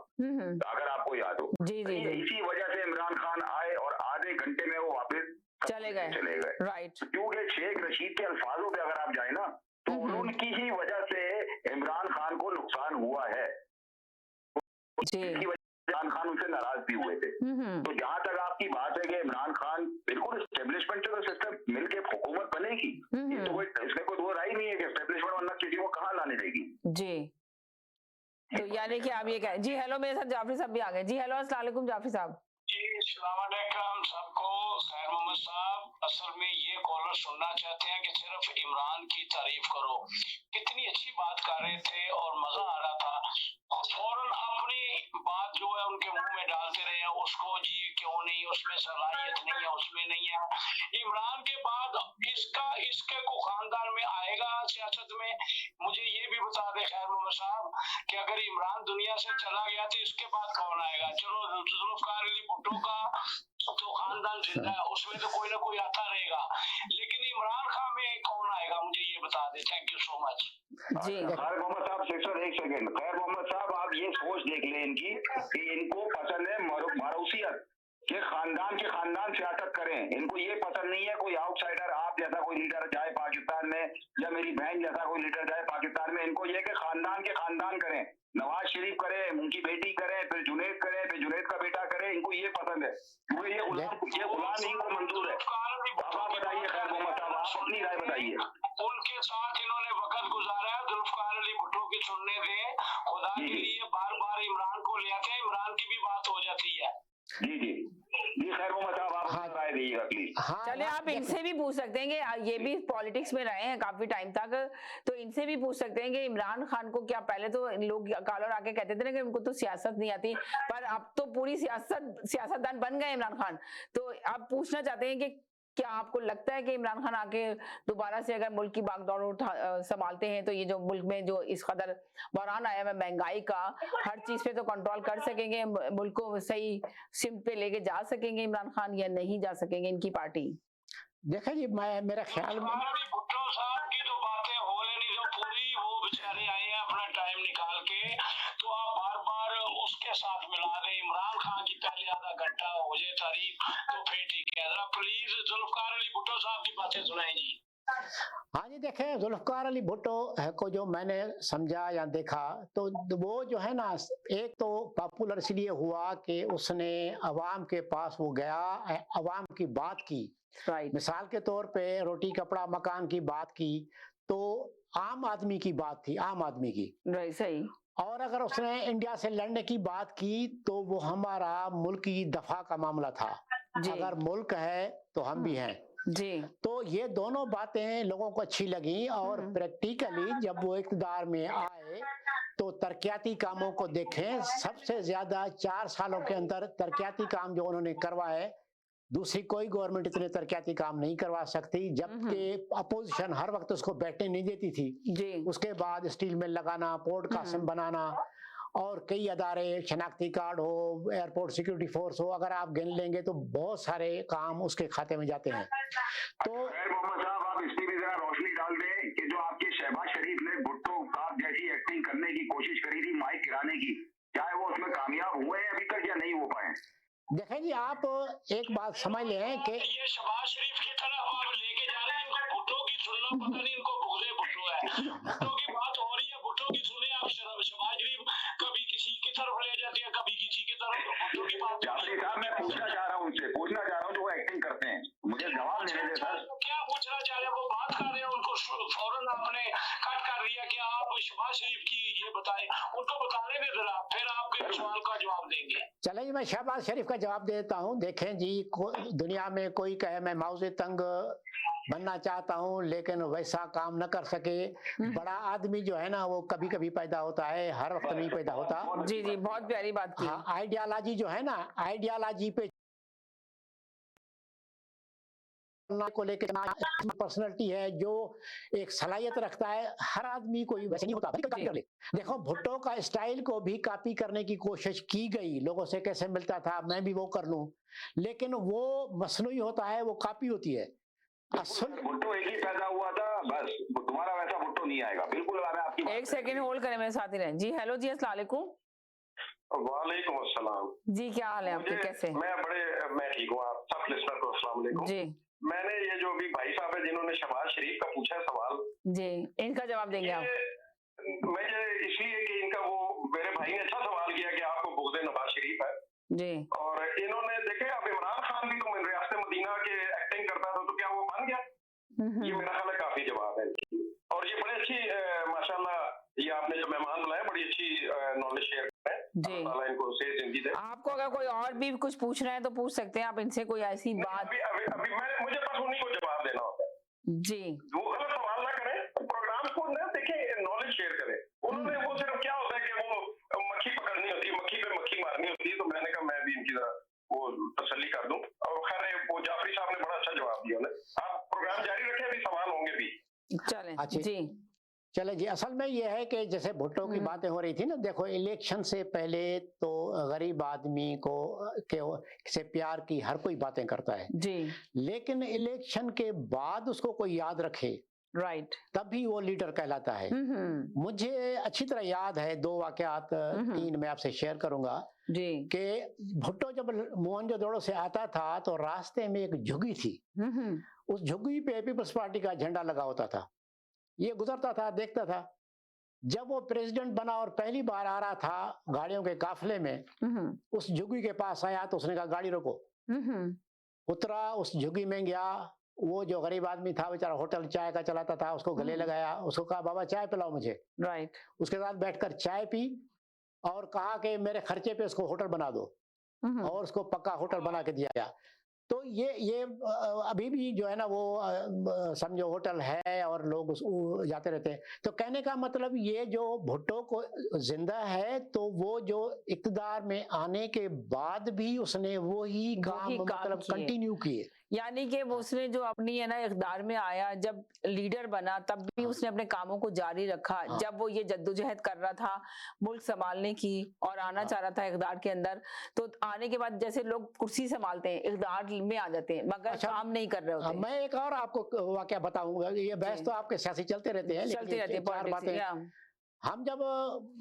अगर आपको याद हो। जी जी जी। इसी वजह से इमरान खान आए और आधे घंटे में वो वापस चले गए, राइट, क्योंकि शेख रशीद के अल्फाजों पे अगर आप जाए ना तो उनकी ही वजह से इमरान खान को नुकसान हुआ है, इमरान खान उनसे नाराज भी हुए थे। तो जहां तक आपकी बात है कि इमरान खान बिल्कुल एस्टेब्लिशमेंट से तो सिस्टम मिलके हुकूमत बनेगी, ये तो कोई इसमें कोई वो राय नहीं है कि एस्टेब्लिशमेंट वरना किसी को कहाँ लाने देगी जी। तो यानी कि आप ये कहें जी। हेलो, मेरे साथ जाफरी साहब भी आ गए जी। हेलो, अस्सलाम वालेकुम जाफरी साहब। जी अस्सलाम वालेकुम सबको। खैर मोहम्मद साहब, असल में ये कॉलर सुनना चाहते हैं कि सिर्फ इमरान की तारीफ करो, कितनी अच्छी बात कर रहे थे और मजा आ रहा था, फौरन अपनी बात जो है उनके मुंह में डालते रहे हैं उसको, जी क्यों नहीं, उसमें सलाहियत नहीं है, उसमें नहीं है। इमरान के बाद इसके को खानदान में आएगा सियासत में? मुझे ये भी बता दे खैर मोहम्मद साहब कि अगर इमरान दुनिया से चला गया तो इसके बाद कौन आएगा? चलो जुल्फकार अली भुट्टो का तो खानदान जिंदा है, उसमें तो कोई ना कोई आता रहेगा, लेकिन इमरान खान में कौन आएगा? मुझे ये बता दे। थैंक यू सो मच जी। खैर मोहम्मद साहब, एक सेकंड, खैर मोहम्मद साहब आप ये सोच देख लें इनकी कि इनको पसंद है मारूसियत के खानदान सियासत करें, इनको ये पसंद नहीं है कोई आउटसाइडर, आप जैसा कोई लीडर जाए पाकिस्तान में या मेरी बहन जैसा कोई लीडर जाए पाकिस्तान में। इनको ये कि खानदान करें, नवाज शरीफ करें, उनकी बेटी करें, फिर जुनैद करें, फिर जुनैद का बेटा करें, इनको ये पसंद है, क्योंकि ये गुलाम इनको मंजूर है। अब आप बताइए खैर मोहम्मद साहब, आप अपनी राय बताइए। उनके साथ इन्होंने वक्त गुजारा है, जुल्फकार अली भुट्टो की सुनने दें, खुदा के लिए बार बार इमरान को ले आते हैं, इमरान की भी बात हो जाती है। जी जी जी, खैर मोहम्मद साहब आप राय दीजिएगा प्लीज। चलिए, आप इनसे भी पूछ सकते हैं कि ये भी पॉलिटिक्स में रहे हैं काफी टाइम तक, तो इनसे भी पूछ सकते हैं कि इमरान खान को क्या, पहले तो लोग कॉलर आके कहते थे ना कि उनको तो सियासत नहीं आती, पर अब तो पूरी सियासतदान बन गए इमरान खान, तो आप पूछना चाहते हैं कि क्या आपको लगता है कि इमरान खान आके दोबारा से अगर मुल्क की बागडोर संभालते हैं तो ये जो मुल्क में जो इस कदर बहरान आया है महंगाई का, हर चीज पे तो कंट्रोल कर सकेंगे, मुल्क को सही सिम पे लेके जा सकेंगे इमरान खान, या नहीं जा सकेंगे इनकी पार्टी? देखा जी, मेरा ख्याल भुट्टो साहब की तो बातें हो लेनी, जो पूरी वो बेचारे आए हैं अपना टाइम निकाल के, तो आप बार बार उसके साथ मिला दें। इमरान खान की पहले आधा घंटा हो जाए तारीफ तो फिर ठीक है। जरा प्लीज जुल्फकार अली भुट्टो साहब की बातें सुनाएं जी। हाँ जी, देखें जुल्फकार अली भुट्टो को जो मैंने समझा या देखा, तो वो जो है ना, एक तो पॉपुलर इसलिए हुआ कि उसने अवाम के पास वो गया, अवाम की बात की। मिसाल के तौर पे रोटी कपड़ा मकान की बात की, तो आम आदमी की बात थी, आम आदमी की। सही। और अगर उसने इंडिया से लड़ने की बात की तो वो हमारा मुल्क की दफा का मामला था। अगर मुल्क है तो हम भी हैं जी। तो ये दोनों बातें लोगों को अच्छी लगी, और प्रैक्टिकली जब वो इक़्तिदार में आए तो तरक्याती कामों को देखें। सबसे ज्यादा 4 सालों के अंदर तरक्याती काम जो उन्होंने करवाए, दूसरी कोई गवर्नमेंट इतने तरक्याती काम नहीं करवा सकती, जबकि अपोजिशन हर वक्त उसको बैठने नहीं देती थी जी। उसके बाद स्टील मिल लगाना, पोर्ट कासिम बनाना, और कई अदारे, शनाख्ती कार्ड हो, एयरपोर्ट सिक्योरिटी फोर्स हो, अगर आप गिन लेंगे तो बहुत सारे काम उसके खाते में जाते हैं। तो मोहम्मद साहब, आप इस पर भी जरा रोशनी डाल दें कि जो आपके शहबाज शरीफ ने भुट्टो साहब जैसी एक्टिंग करने की कोशिश करी थी माइक गिराने की, क्या वो उसमें कामयाब हुए हैं अभी तक या नहीं हो पाए? देखें जी, आप एक बात समझ लें कि ये शहबाज शरीफ की तरफ आप लेके जा रहे हैं, इनको भुट्टो की सुन लो, पता नहीं इनको बुगले भुट्टो है। भुट्टो की बात हो रही है, भुट्टो की सुने आप। शहबाज शरीफ कभी किसी की तरफ ले जाते हैं, कभी किसी की तरफ। भुट्टो की बात मैं पूछना चाह रहा हूँ उनसे, पूछना चाह रहा हूँ जो वो एक्टिंग करते हैं, मुझे जवाब देने दें सर। क्या पूछना चाह रहे हैं? वो बात कर रहे हैं, उनको फौरन आपने कट कर दिया कि आप शहबाज शरीफ की ये बताएं, उनको बताने दें जरा, फिर आपके सवाल का जवाब देंगे। चले जी, मैं शहबाज शरीफ का जवाब देता हूँ। देखें जी, दुनिया में कोई कहे मैं माउज़े तंग बनना चाहता हूँ लेकिन वैसा काम न कर सके। बड़ा आदमी जो है ना वो कभी कभी पैदा होता है, हर वक्त नहीं पैदा होता। जी जी, बहुत प्यारी बात की। हाँ, आइडियालॉजी जो है ना, आइडियालॉजी पे को लेकर पर्सनालिटी है जो एक सलाहियत रखता है, हर आदमी कोई वैसे नहीं होता। कॉपी कर ले। देखो, भुट्टो का स्टाइल को भी कॉपी करने की कोशिश की गई, लोगों से कैसे मिलता था मैं भी वो कर लूं, लेकिन वो मसनूई होता है, वो कॉपी होती है। भुट्टो एक ही पैदा हुआ था, बस तुम्हारा वैसा भुट्टो नहीं आएगा। बिल्कुल आपकी एक सेकंड होल्ड करें, मेरे साथ ही रहें जी। हेलो जी, अस्सलाम वालेकुम। वालेकुम अस्सलाम जी, क्या हाल है आपके, कैसे? मैं ठीक हूँ, आप सब लिसनर को अस्सलाम वालेकुम जी। मैंने ये जो भी भाई साहब है जिन्होंने शहबाज शरीफ का पूछा सवाल जी, इनका जवाब देंगे आप? मैं इसलिए कि इनका वो मेरे भाई ने अच्छा सवाल किया कि आपको बुग़्ज़ नवाज शरीफ है जी, और इन्होंने देखे अब इमरान खान भी तो रियासत मदीना के एक्टिंग करता था, तो क्या वो बन गया? ये मेरा ख्याल है काफी जवाब है। और ये बड़ी अच्छी माशाल्लाह, ये आपने जो मेहमान बुलाए बड़ी अच्छी नॉलेज शेयर कर रहे हैं जी। इनको से जिंदगी दे। आपको अगर कोई और भी कुछ पूछना है तो पूछ सकते हैं आप इनसे, कोई ऐसी बात। अभी मुझे बस उन्हीं को जवाब देना होता है जी। वो गलत सवाल ना करें, प्रोग्राम को ना देखें, नॉलेज शेयर करें। उन्होंने वो सिर्फ क्या होता है कि वो मक्खी पकड़नी होती है, मक्खी पे मक्खी मारनी होती है, तो मैंने कहा मैं भी इनकी तरह वो तसल्ली कर दूं। और खैर वो जाफरी साहब ने बड़ा अच्छा जवाब दिया। आप प्रोग्राम जारी रखें, अभी सवाल होंगे भी। चलें जी, चले जी। असल में ये है कि जैसे भुट्टो की बातें हो रही थी ना, देखो इलेक्शन से पहले तो गरीब आदमी को से प्यार की हर कोई बातें करता है जी, लेकिन इलेक्शन के बाद उसको कोई याद रखे, राइट, तभी वो लीडर कहलाता है। मुझे अच्छी तरह याद है 2 वाकयात 3 मैं आपसे शेयर करूंगा जी, कि भुट्टो जब मोहनजोदड़ो से आता था तो रास्ते में एक झुग्गी थी, उस झुग्गी पे पीपल्स पार्टी का झंडा लगा होता था। ये गुजरता था, देखता था। जब वो प्रेसिडेंट बना और पहली बार आ रहा था गाड़ियों के काफले में, उस झुग्गी के पास आया तो उसने कहा गाड़ी रोको। उतरा, उस झुग्गी में गया। वो जो गरीब आदमी था बेचारा होटल चाय का चलाता था, उसको गले लगाया, उसको कहा बाबा चाय पिलाओ मुझे, राइट। उसके साथ बैठकर चाय पी और कहा कि मेरे खर्चे पे उसको होटल बना दो, और उसको पक्का होटल बना के दिया गया। तो ये अभी भी जो है ना वो समझो होटल है और लोग जाते रहते हैं। तो कहने का मतलब ये जो भुट्टो को जिंदा है, तो वो जो इक़्तिदार में आने के बाद भी उसने वही काम मतलब कंटिन्यू किए। यानी कि वो उसने जो अपनी है ना इक़्तिदार में आया, जब लीडर बना तब भी उसने अपने कामों को जारी रखा। जब वो ये जद्दोजहद कर रहा था मुल्क संभालने की और आना चाह रहा था इक़्तिदार के अंदर, तो आने के बाद जैसे लोग कुर्सी संभालते हैं इक़्तिदार में आ जाते हैं मगर काम नहीं कर रहे होते। मैं एक और आपको वाक़या बताऊंगा, ये बहस तो आपके सियासी चलते रहते हैं, चलते रहते हैं। हम जब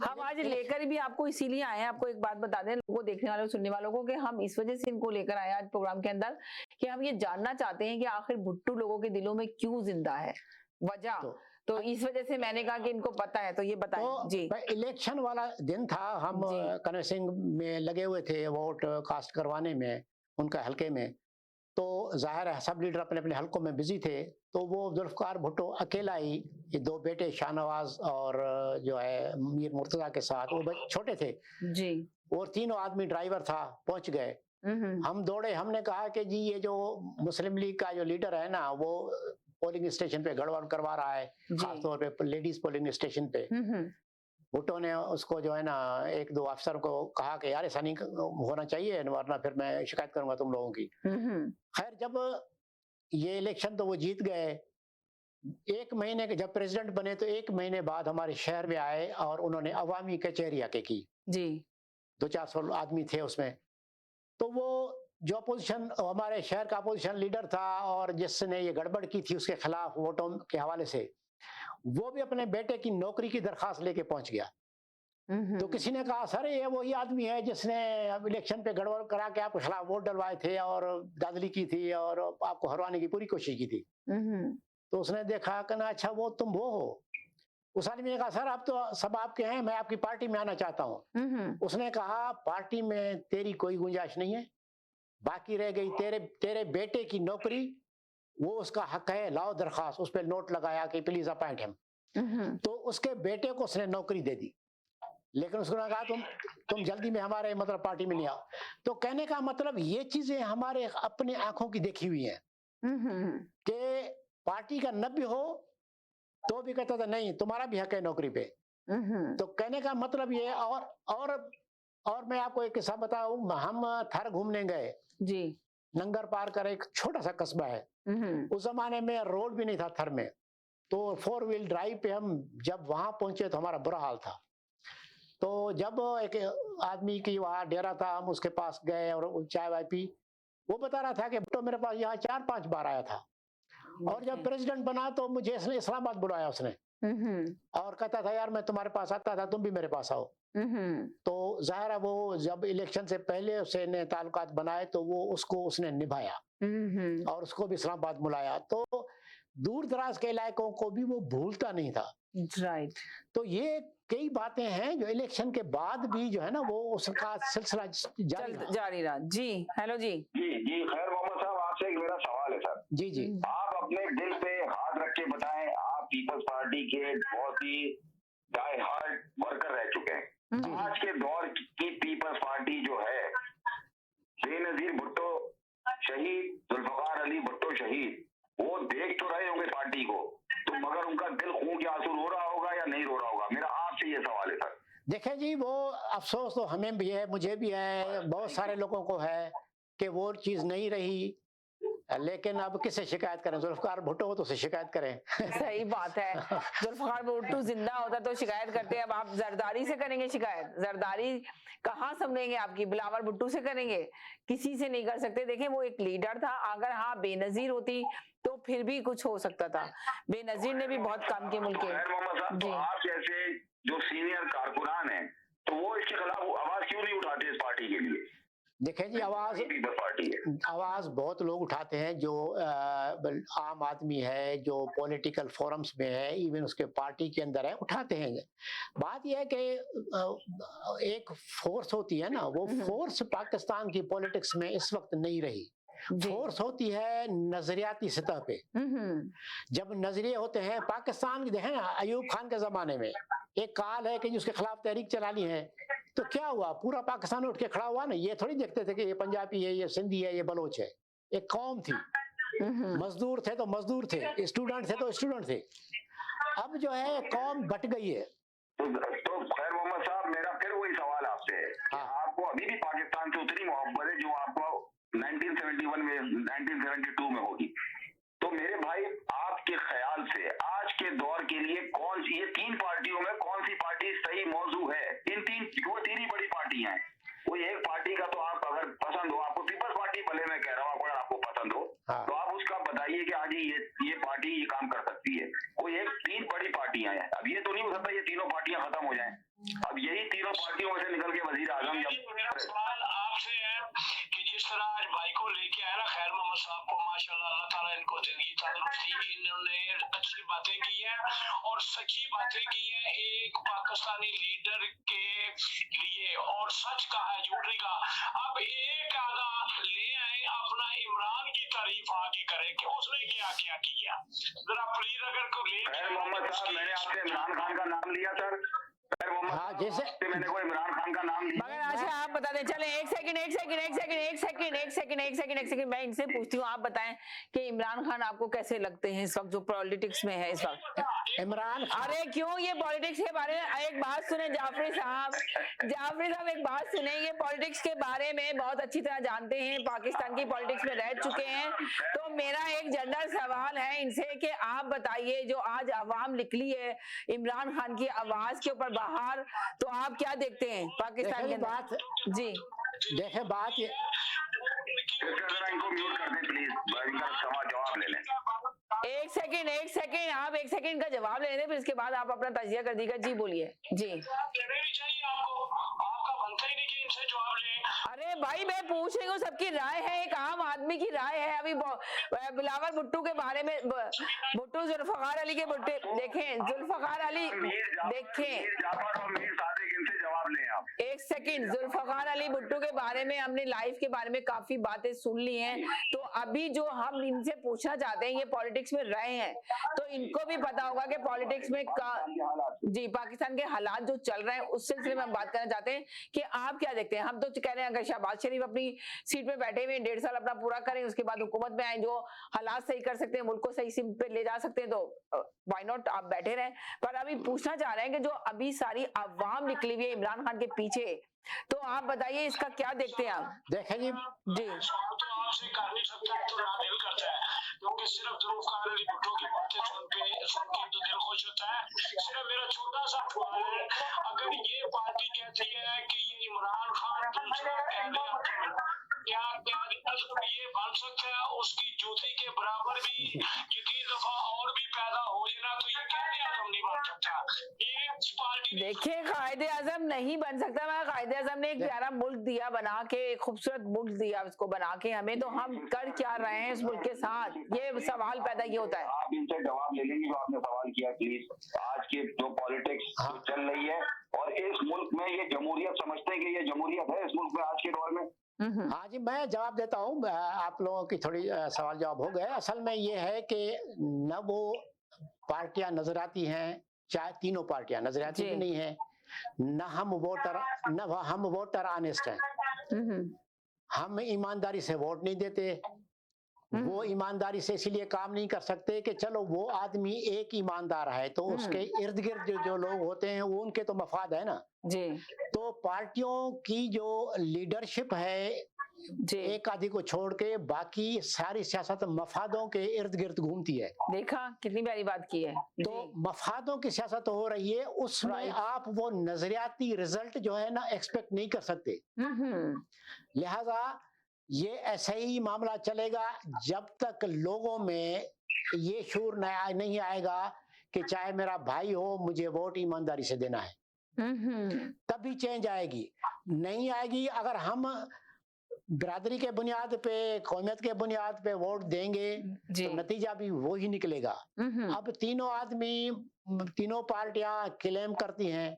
हम आज लेकर भी आपको इसीलिए आए हैं, आपको एक बात बता दें लोगों, देखने वालों, सुनने वालों को, कि हम इस वजह से इनको लेकर आए आज प्रोग्राम के अंदर कि हम ये जानना चाहते हैं कि आखिर भुट्टो लोगों के दिलों में क्यों जिंदा है, वजह। तो इस वजह से मैंने कहा कि इनको पता है, तो ये बताएं। तो जी, इलेक्शन वाला दिन था, हम कन्वेंसिंग में लगे हुए थे वोट कास्ट करवाने में उनका हल्के में। तो जाहिर है सब लीडर अपने अपने हल्कों में बिजी थे, तो वो जुल्फकार भुट्टो अकेला ही, ये दो बेटे शाहनवाज और जो है मीर मुर्तजा के साथ, वो छोटे थे जी, और तीनों आदमी ड्राइवर था, पहुंच गए। हम दौड़े, हमने कहा कि जी ये जो मुस्लिम लीग का जो लीडर है ना, वो पोलिंग स्टेशन पे गड़बड़ करवा रहा है, खासतौर पे लेडीज पोलिंग स्टेशन पे। भुट्टो ने उसको जो है ना एक दो अफसर को कहा कि यार ऐसा नहीं होना चाहिए, वरना फिर मैं शिकायत करूंगा तुम लोगों की। खैर जब ये इलेक्शन तो वो जीत गए, एक महीने के जब प्रेसिडेंट बने तो एक महीने बाद हमारे शहर में आए और उन्होंने अवामी कचहरी आके की। जी, 200-400 आदमी थे उसमें। तो वो जो अपोजिशन, हमारे शहर का अपोजिशन लीडर था और जिसने ये गड़बड़ की थी उसके खिलाफ वोटों के हवाले से, वो भी अपने बेटे की नौकरी की दरखास्त लेके पहुंच गया। तो किसी ने कहा सर ये वही आदमी है जिसने इलेक्शन पे गड़बड़ करा के आपके खिलाफ वोट डलवाए थे और दादली की थी और आपको हरवाने की पूरी कोशिश की थी। तो उसने देखा कि ना अच्छा वो तुम वो हो। उस आदमी ने कहा सर आप तो सब आपके हैं, मैं आपकी पार्टी में आना चाहता हूँ। उसने कहा पार्टी में तेरी कोई गुंजाइश नहीं है, बाकी रह गई तेरे बेटे की नौकरी, वो उसका हक है, लाओ दरखास्त। उस पर नोट लगाया कि प्लीज अपॉइंट हिम। तो उसके बेटे को उसने नौकरी दे दी, लेकिन उसने कहा तुम जल्दी में हमारे मतलब पार्टी में नहीं आओ। तो कहने का मतलब ये चीजें हमारे अपने आंखों की देखी हुई हैं कि पार्टी का न भी हो तो भी कहता था नहीं तुम्हारा भी हक है नौकरी पे। तो कहने का मतलब ये। और मैं आपको एक किस्सा बताऊं, हम थर घूमने गए जी, नंगर पार कर एक छोटा सा कस्बा है, उस जमाने में रोड भी नहीं था थर में, तो 4 व्हील ड्राइव पे हम जब वहां पहुंचे तो हमारा बुरा हाल था। तो जब एक आदमी की वहां डेरा था, हम उसके पास गए और चाय वाय पी। वो बता रहा था कि भुट्टो मेरे पास यहाँ 4-5 बार आया था और जब प्रेसिडेंट बना तो मुझे इस्लामाबाद बुलाया उसने और कहता था यार मैं तुम्हारे पास आता था, तुम भी मेरे पास आओ। तो जाहिर है वो जब इलेक्शन से पहले उसने ताल्लुकात बनाए तो वो उसने निभाया और उसको भी इस्लामाबाद बुलाया। तो दूर दराज के इलाकों को भी वो भूलता नहीं था। राइट। तो ये कई बातें हैं जो इलेक्शन के बाद भी जो है ना वो उसका सिलसिला जारी रहा। जी हेलो जी। जी खैर मोहम्मद साहब, आपसे एक मेरा सवाल है सर। जी आप अपने दिल पे हाथ रख के बताएं, आप पीपल्स पार्टी के बहुत ही डाई हार्ड वर्कर रह चुके हैं। आज के दौर की पीपल्स पार्टी जो है, बेनजीर भुट्टो शहीद, जुल्फकार अली भुट्टो शहीद, वो देख तो रहे होंगे पार्टी को, तो मगर उनका दिल खून के आंसू रो रहा होगा या नहीं रो रहा होगा? मेरा आपसे ये सवाल है सर। देखिए जी, वो अफसोस तो हमें भी है, मुझे भी है, बहुत सारे लोगों को है कि वो चीज नहीं रही, लेकिन अब किसे शिकायत करें? जुल्फकार भुट्टो हो तो उसे शिकायत करें। सही बात है, जुल्फकार भुट्टो जिंदा होता तो शिकायत करते। अब आप जरदारी से करेंगे शिकायत? जरदारी कहाँ समझेंगे आपकी? बिलावल भुट्टो से करेंगे? किसी से नहीं कर सकते। देखिए वो एक लीडर था, अगर हाँ बेनजीर होती तो फिर भी कुछ हो सकता था। बेनजीर ने भी बहुत काम किए मुल्क के। तो आप जैसे जो सीनियर कारकुनान हैं, तो वो इसके खिलाफ आवाज क्यों नहीं उठाते इस पार्टी के लिए? देखिए जी, आवाज बहुत लोग उठाते हैं, जो आम आदमी है, जो पॉलिटिकल फोरम्स में है, इवन उसके पार्टी के अंदर है, उठाते हैं। बात यह है कि एक फोर्स होती है ना, वो फोर्स पाकिस्तान की पॉलिटिक्स में इस वक्त नहीं रही। फोर्स होती है नजरियाती सतह पे। जब नजरिए होते हैं, पाकिस्तान की देखें ना, अयूब खान के जमाने में एक काल है कि जिसके खिलाफ तहरीक चलानी है, तो क्या हुआ? पूरा पाकिस्तान उठ के खड़ा हुआ ना। ये थोड़ी देखते थे कि ये पंजाबी है, ये सिंधी है, ये बलोच है। एक कौम थी, मजदूर थे तो मजदूर थे, स्टूडेंट थे तो स्टूडेंट थे। अब जो है कौम बट गई है। तो खैर मोहम्मद साहब, मेरा फिर वही सवाल आपसे है, आपको अभी भी पाकिस्तान से उतनी मोहब्बत है जो आपको 1971 में, 1972 पार्टियां खत्म हो जाएं। अब यही तीनों पार्टियों में से निकल के वजीर आजम मेरा सवाल आपसे है कि जिस तरह आज भाई को लेके आया ना खैर मोहम्मद साहब को, माशाल्लाह अल्लाह ताला इनको जिंदगी तंदुरुस्ती, इन्होंने अच्छी बातें की हैं और सच्ची बातें की हैं एक पाकिस्तानी लीडर के लिए, और सच कहा है, झूठ नहीं कहा। अब एक आधा ले आए अपना इमरान की तारीफ आगे करे कि उसने क्या क्या किया, जरा प्लीज अगर कोई ले खैर मोहम्मद साहब, मैंने आपसे इमरान खान का नाम लिया सर। खैर मोहम्मद हाँ, साहब, जैसे आपसे मैंने कोई इमरान खान का नाम लिया। मगर अच्छा आप बता दें, चले एक सेकंड मैं इनसे पूछती हूँ, आप बताएं कि इमरान खान आपको कैसे लगते हैं इस वक्त जो पॉलिटिक्स में है इस वक्त? इमरान अरे क्यों ये पॉलिटिक्स के बारे में एक बात सुने जाफरी साहब एक बात सुने, ये पॉलिटिक्स के बारे में बहुत अच्छी तरह जानते हैं, पाकिस्तान की पॉलिटिक्स में रह चुके हैं, तो मेरा एक जनरल सवाल है इनसे कि आप बताइए जो आज अवाम निकली है इमरान खान की आवाज के ऊपर बाहर, तो आप क्या देखते हैं पाकिस्तान के बात जी देखे बात ये जरा इनको म्यूट कर दें प्लीज, इनका जवाब ले लें। एक सेकंड आप एक सेकंड का जवाब ले लें, फिर इसके बाद आप अपना तजिया कर दीजिएगा। जी बोलिए जी। चाहिए आपको, आपका बनता ही नहीं कि इनसे जवाब ले। अरे भाई मैं पूछ रही हूँ, सबकी राय है, एक आम आदमी की राय है। अभी बिलावल भुट्टो के बारे में, भुट्टो जुल्फकार अली के भुट्टे देखें, जुल्फकार अली देखें, जवाब लें आप। एक सेकंड, जुल्फकार अली भुट्टो के बारे में हमने लाइफ के बारे में काफी बातें सुन ली हैं, तो अभी जो हम इनसे पूछना चाहते हैं, ये पॉलिटिक्स में रहे हैं तो इनको भी पता होगा कि पॉलिटिक्स में जी पाकिस्तान के हालात जो चल रहे हैं उस सिलसिले में हम बात करना चाहते हैं कि आप क्या देखते हैं। हम तो कह रहे हैं अगर शहबाज शरीफ अपनी सीट पे बैठे हुए 1.5 साल अपना पूरा करें, उसके बाद हुकूमत में आए, जो हालात सही कर सकते हैं, मुल्क को सही सीट पे ले जा सकते हैं, तो व्हाई नॉट, आप बैठे रहें। पर अभी पूछना चाह रहे हैं कि जो अभी सारी अवाम निकली हुई है इमरान खान के पीछे, तो आप बताइए इसका क्या देखते हैं आप? देखें जी, तो आपसे कर नहीं सकता है, तो दिल करता है, क्योंकि सिर्फ जुल्फकार अली भुट्टो की बातें सुन के तो दिल खुश होता है। सिर्फ मेरा छोटा सा सवाल है, अगर ये पार्टी कहती है कि ये इमरान खान दूसरा कैंडिडेट, क्या ये बन सकता है उसकी जूती के बराबर भी जितनी दफा और भी पैदा हो जाना, तो ये कायदे आजम नहीं बन सकता। ये पार्टी देखिए कायदे आजम नहीं बन सकता, मैं कायदे आजम ने एक प्यारा मुल्क दिया बना के, एक खूबसूरत मुल्क दिया उसको बना के हमें, तो हम कर क्या रहे हैं इस मुल्क के साथ, ये सवाल पैदा ये होता है। आप इनसे जवाब ले लेंगे जो आपने सवाल किया प्लीज। आज की जो पॉलिटिक्स चल रही है और इस मुल्क में ये जमहूरियत समझते हैं कि ये जमहूरियत है इस मुल्क में आज के दौर में? हाँ जी, मैं जवाब देता हूँ। आप लोगों की थोड़ी सवाल जवाब हो गए। असल में ये है कि न वो पार्टियां नजर आती हैं, चाहे तीनों पार्टियां नजर आती भी नहीं है, न हम वोटर ऑनेस्ट हैं, हम ईमानदारी से वोट नहीं देते। वो ईमानदारी से इसलिए काम नहीं कर सकते कि चलो वो आदमी एक ईमानदार है तो उसके इर्द गिर्द जो लोग होते हैं वो उनके तो मफाद है ना जी। तो पार्टियों की जो लीडरशिप है जी, एक आदि को छोड़ के बाकी सारी सियासत मफादों के इर्द गिर्द घूमती है। देखा कितनी प्यारी बात की है। तो मफादों की सियासत हो रही है, उसमें आप वो नजरियाती रिजल्ट जो है ना एक्सपेक्ट नहीं कर सकते। लिहाजा ये ऐसा ही मामला चलेगा जब तक लोगों में ये शूर नहीं आएगा कि चाहे मेरा भाई हो मुझे वोट ईमानदारी से देना है, तभी चेंज आएगी। नहीं आएगी अगर हम बिरादरी के बुनियाद पे, कौमियत के बुनियाद पे वोट देंगे तो नतीजा भी वो ही निकलेगा। अब तीनों आदमी, तीनों पार्टियां क्लेम करती हैं,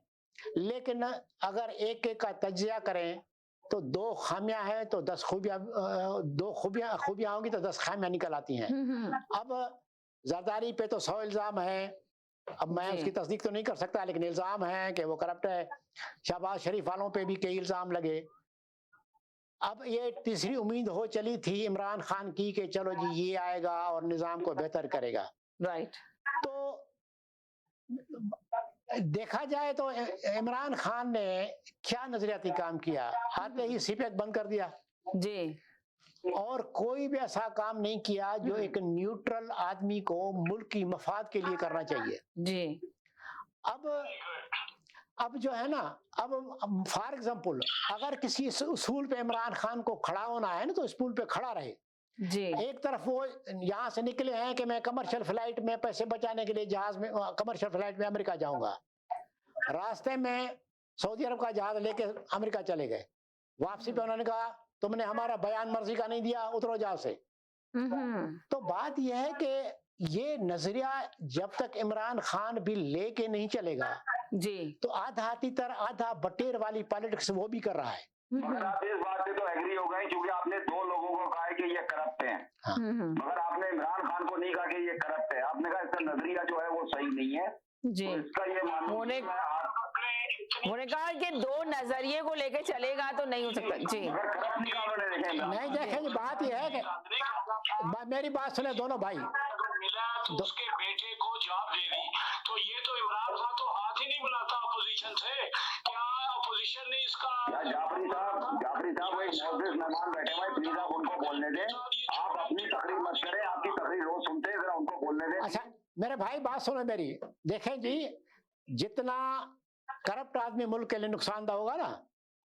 लेकिन अगर एक एक का तज्जिया करें तो 2 खामियां हैं तो 10 खूबियां, 2 खूबियां होंगी तो 10 खामियां निकल आती हैं। अब जरदारी पे तो 100 इल्जाम है, अब मैं उसकी तस्दीक तो नहीं कर सकता, लेकिन इल्जाम है कि वो करप्ट है। शहबाज शरीफ वालों पे भी कई इल्जाम लगे। अब ये तीसरी उम्मीद हो चली थी इमरान खान की कि चलो जी ये आएगा और निजाम को बेहतर करेगा। राइट। तो देखा जाए तो इमरान खान ने क्या नजरियाती काम किया, आते ही सीपेक बंद कर दिया जी, और कोई भी ऐसा काम नहीं किया जो एक न्यूट्रल आदमी को मुल्क की मफाद के लिए करना चाहिए जी। अब जो है ना, अब फॉर एग्जाम्पल अगर किसी उसूल पे इमरान खान को खड़ा होना है ना तो उस पुल पे खड़ा रहे जी। एक तरफ वो यहाँ से निकले हैं कि मैं कमर्शियल फ्लाइट में पैसे बचाने के लिए जहाज में, कमर्शियल फ्लाइट में अमेरिका जाऊंगा, रास्ते में सऊदी अरब का जहाज लेके अमेरिका चले गए। वापसी पे उन्होंने कहा तुमने हमारा बयान मर्जी का नहीं दिया, उतरो जहाज से। तो बात यह है कि ये नजरिया जब तक इमरान खान भी लेके नहीं चलेगा जी, तो आधा तीतर आधा बटेर वाली पॉलिटिक्स वो भी कर रहा है। मगर आप इस बात से तो एग्री हो गए क्योंकि आपने दो लोगों को कहा है कि ये करप्ट हैं, मगर आपने इमरान खान को नहीं कहा कि ये करप्ट है। आपने कहा इसका नजरिया जो है वो सही नहीं है जी। तो इसका ये उन्होंने कहा कि दो नजरिए को लेके चलेगा तो नहीं हो सकता जी। नहीं देखेंगे, बात यह है कि मेरी बात सुने दोनों भाई, मिला तो उसके बेटे को जॉब दे दी, तो ये तो इमरान खान तो हाथ ही नहीं मिलाता अपोजिशन से। क्या अपोजिशन ने इसका जाफरी साहब वो एक मोअज़्ज़िज़ मेहमान बैठे हुए, प्लीज आप उनको बोलने दें। आप अपनी तकरीर मत करें, आपकी तकरीर रोज सुनते हैं, जरा उनको बोलने दें। अच्छा मेरे भाई बात सुनो मेरी, देखें जी, जितना करप्ट आदमी मुल्क के लिए नुकसानदा होगा ना,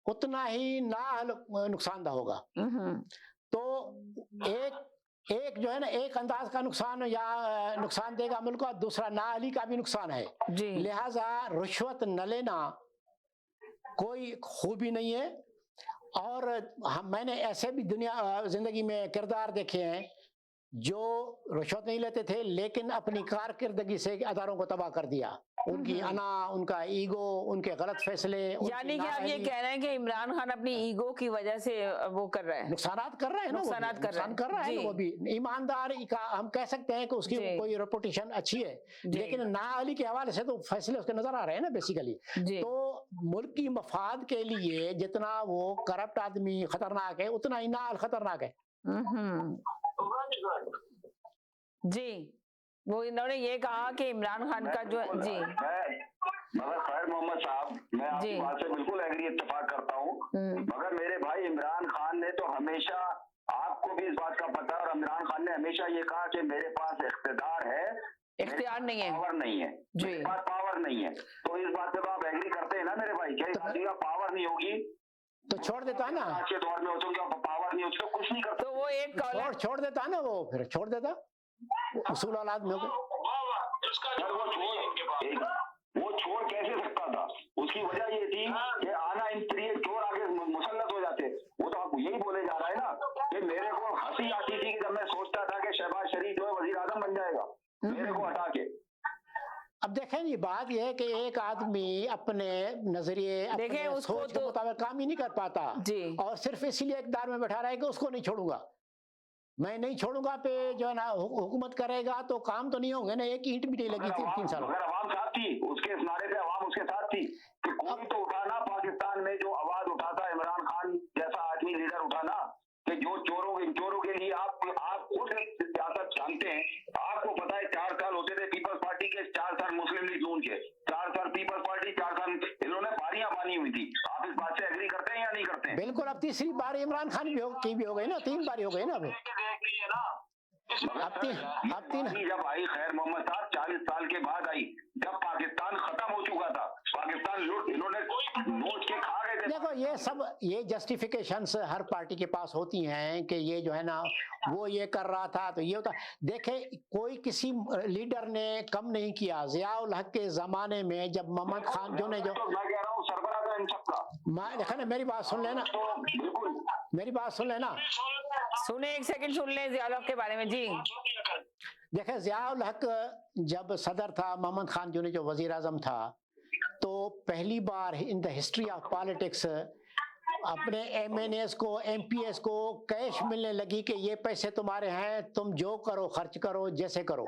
उतना ही ना नुकसानदा होगा। तो एक जो है ना, एक अंदाज का नुकसान या नुकसान देगा मुल्क का, दूसरा नाअहली का भी नुकसान है जी। लिहाजा रिश्वत न लेना कोई खूबी नहीं है। और मैंने ऐसे भी जिंदगी में किरदार देखे हैं जो रिश्वत नहीं लेते थे लेकिन अपनी कारकिर्दगी से अदारों को तबाह कर दिया। उनकी अना, उनका ईगो, उनके गलत फैसले। यानी कि आप ये कह रहे हैं कि इमरान खान अपनी ईगो की वजह से वो कर रहा है, नुकसानात कर रहा है ना, नुकसान कर रहा है वो भी ईमानदार का हम कह सकते हैं कि उसकी कोई रेपुटेशन अच्छी है, लेकिन नाअहली के हवाले से तो फैसले उसके नजर आ रहे हैं ना बेसिकली। तो मुल्क की मफाद के लिए जितना वो करप्ट आदमी खतरनाक है उतना ही नाअहल खतरनाक है जी। वो इन्होंने ये कहा कि इमरान खान का जो जी, मगर खैर मोहम्मद साहब, मैं आपकी बात से बिल्कुल एग्री इत्तेफाक करता हूँ, मगर मेरे भाई इमरान खान ने तो हमेशा, आपको भी इस बात का पता है, और इमरान खान ने हमेशा ये कहा कि मेरे पास इख्तियार है, इख्तियार नहीं है, पावर नहीं है, मेरे पास पावर नहीं है। तो इस बात से तो आप एग्री करते हैं ना मेरे भाई? क्या इस आदमी का पावर नहीं होगी तो छोड़ देता ना, आज के दौर में हो तो पावर नहीं होती तो कुछ नहीं करता, तो वो एक छोड़ देता ना, वो फिर छोड़ देता उसूल औलाद में हो। वो छोड़ कैसे सकता था? उसकी वजह ये थी कि आना इन चोर आगे मुसल्लत हो जाते। वो तो आपको यही बोले जा रहा है ना कि मेरे को हंसी आती थी कि जब मैं सोचता था कि शहबाज शरीफ जो है वजीर आजम बन जाएगा मेरे को हटा के। अब देखें ये बात यह है कि एक आदमी अपने नजरिए, अपने सोच के मुताबिक काम ही नहीं कर पाता और सिर्फ इसीलिए इक़्तिदार में बैठा रहा है कि उसको नहीं छोड़ूंगा, मैं नहीं छोड़ूंगा पे जो है ना हुकूमत करेगा तो काम तो नहीं होंगे ना। एक ईंट भी नहीं लगी थी 3 साल। अगर अवाम साथ थी, उसके इस नारे पे अवाम उसके साथ थी कि कोई तो उठाना, पाकिस्तान में जो आवाज उठाता इमरान खान जैसा आदमी लीडर उठाना कि जो चोरों के लिए आप खुद सियासत जानते हैं, आपको पता है 4 साल होते थे पीपल्स पार्टी के, 4 साल मुस्लिम लीग नून के, 4 साल पीपल्स पार्टी, 4 साल इन्होंने बारियां बानी हुई थी। आप इस बात से एग्री करते हैं या नहीं करते हैं? बिल्कुल। अब तीसरी बार इमरान खान भी हो गई ना, 3 बार हो गई ना। अब तीन जब आई खैर मोहम्मद साहब 40 साल के बाद आई, जब पाकिस्तान खत्म हो चुका था, पाकिस्तान लूट इन्होंने नोच के खा गए थे। देखो ये जस्टिफिकेशंस हर पार्टी के पास होती हैं कि ये जो है ना वो ये कर रहा था तो ये होता। देखे कोई किसी लीडर ने कम नहीं किया। ज़ियाउल हक के जमाने में जब मोहम्मद खान जो ने जो मैं कह रहा हूँ सरबराह का इन सबका, देखा ना, मेरी बात सुन लेना, मेरी बात सुन लेना, सुने 1 सेकंड सुन ले ज़ियाउल हक के बारे में जी। देखे ज़ियाउल हक जब सदर था, मोहम्मद खान जो ने जो वजीर आजम था, तो पहली बार in the history of politics अपने MNAs को, MPs को कैश मिलने लगी कि ये पैसे तुम्हारे हैं, तुम जो करो खर्च करो जैसे करो।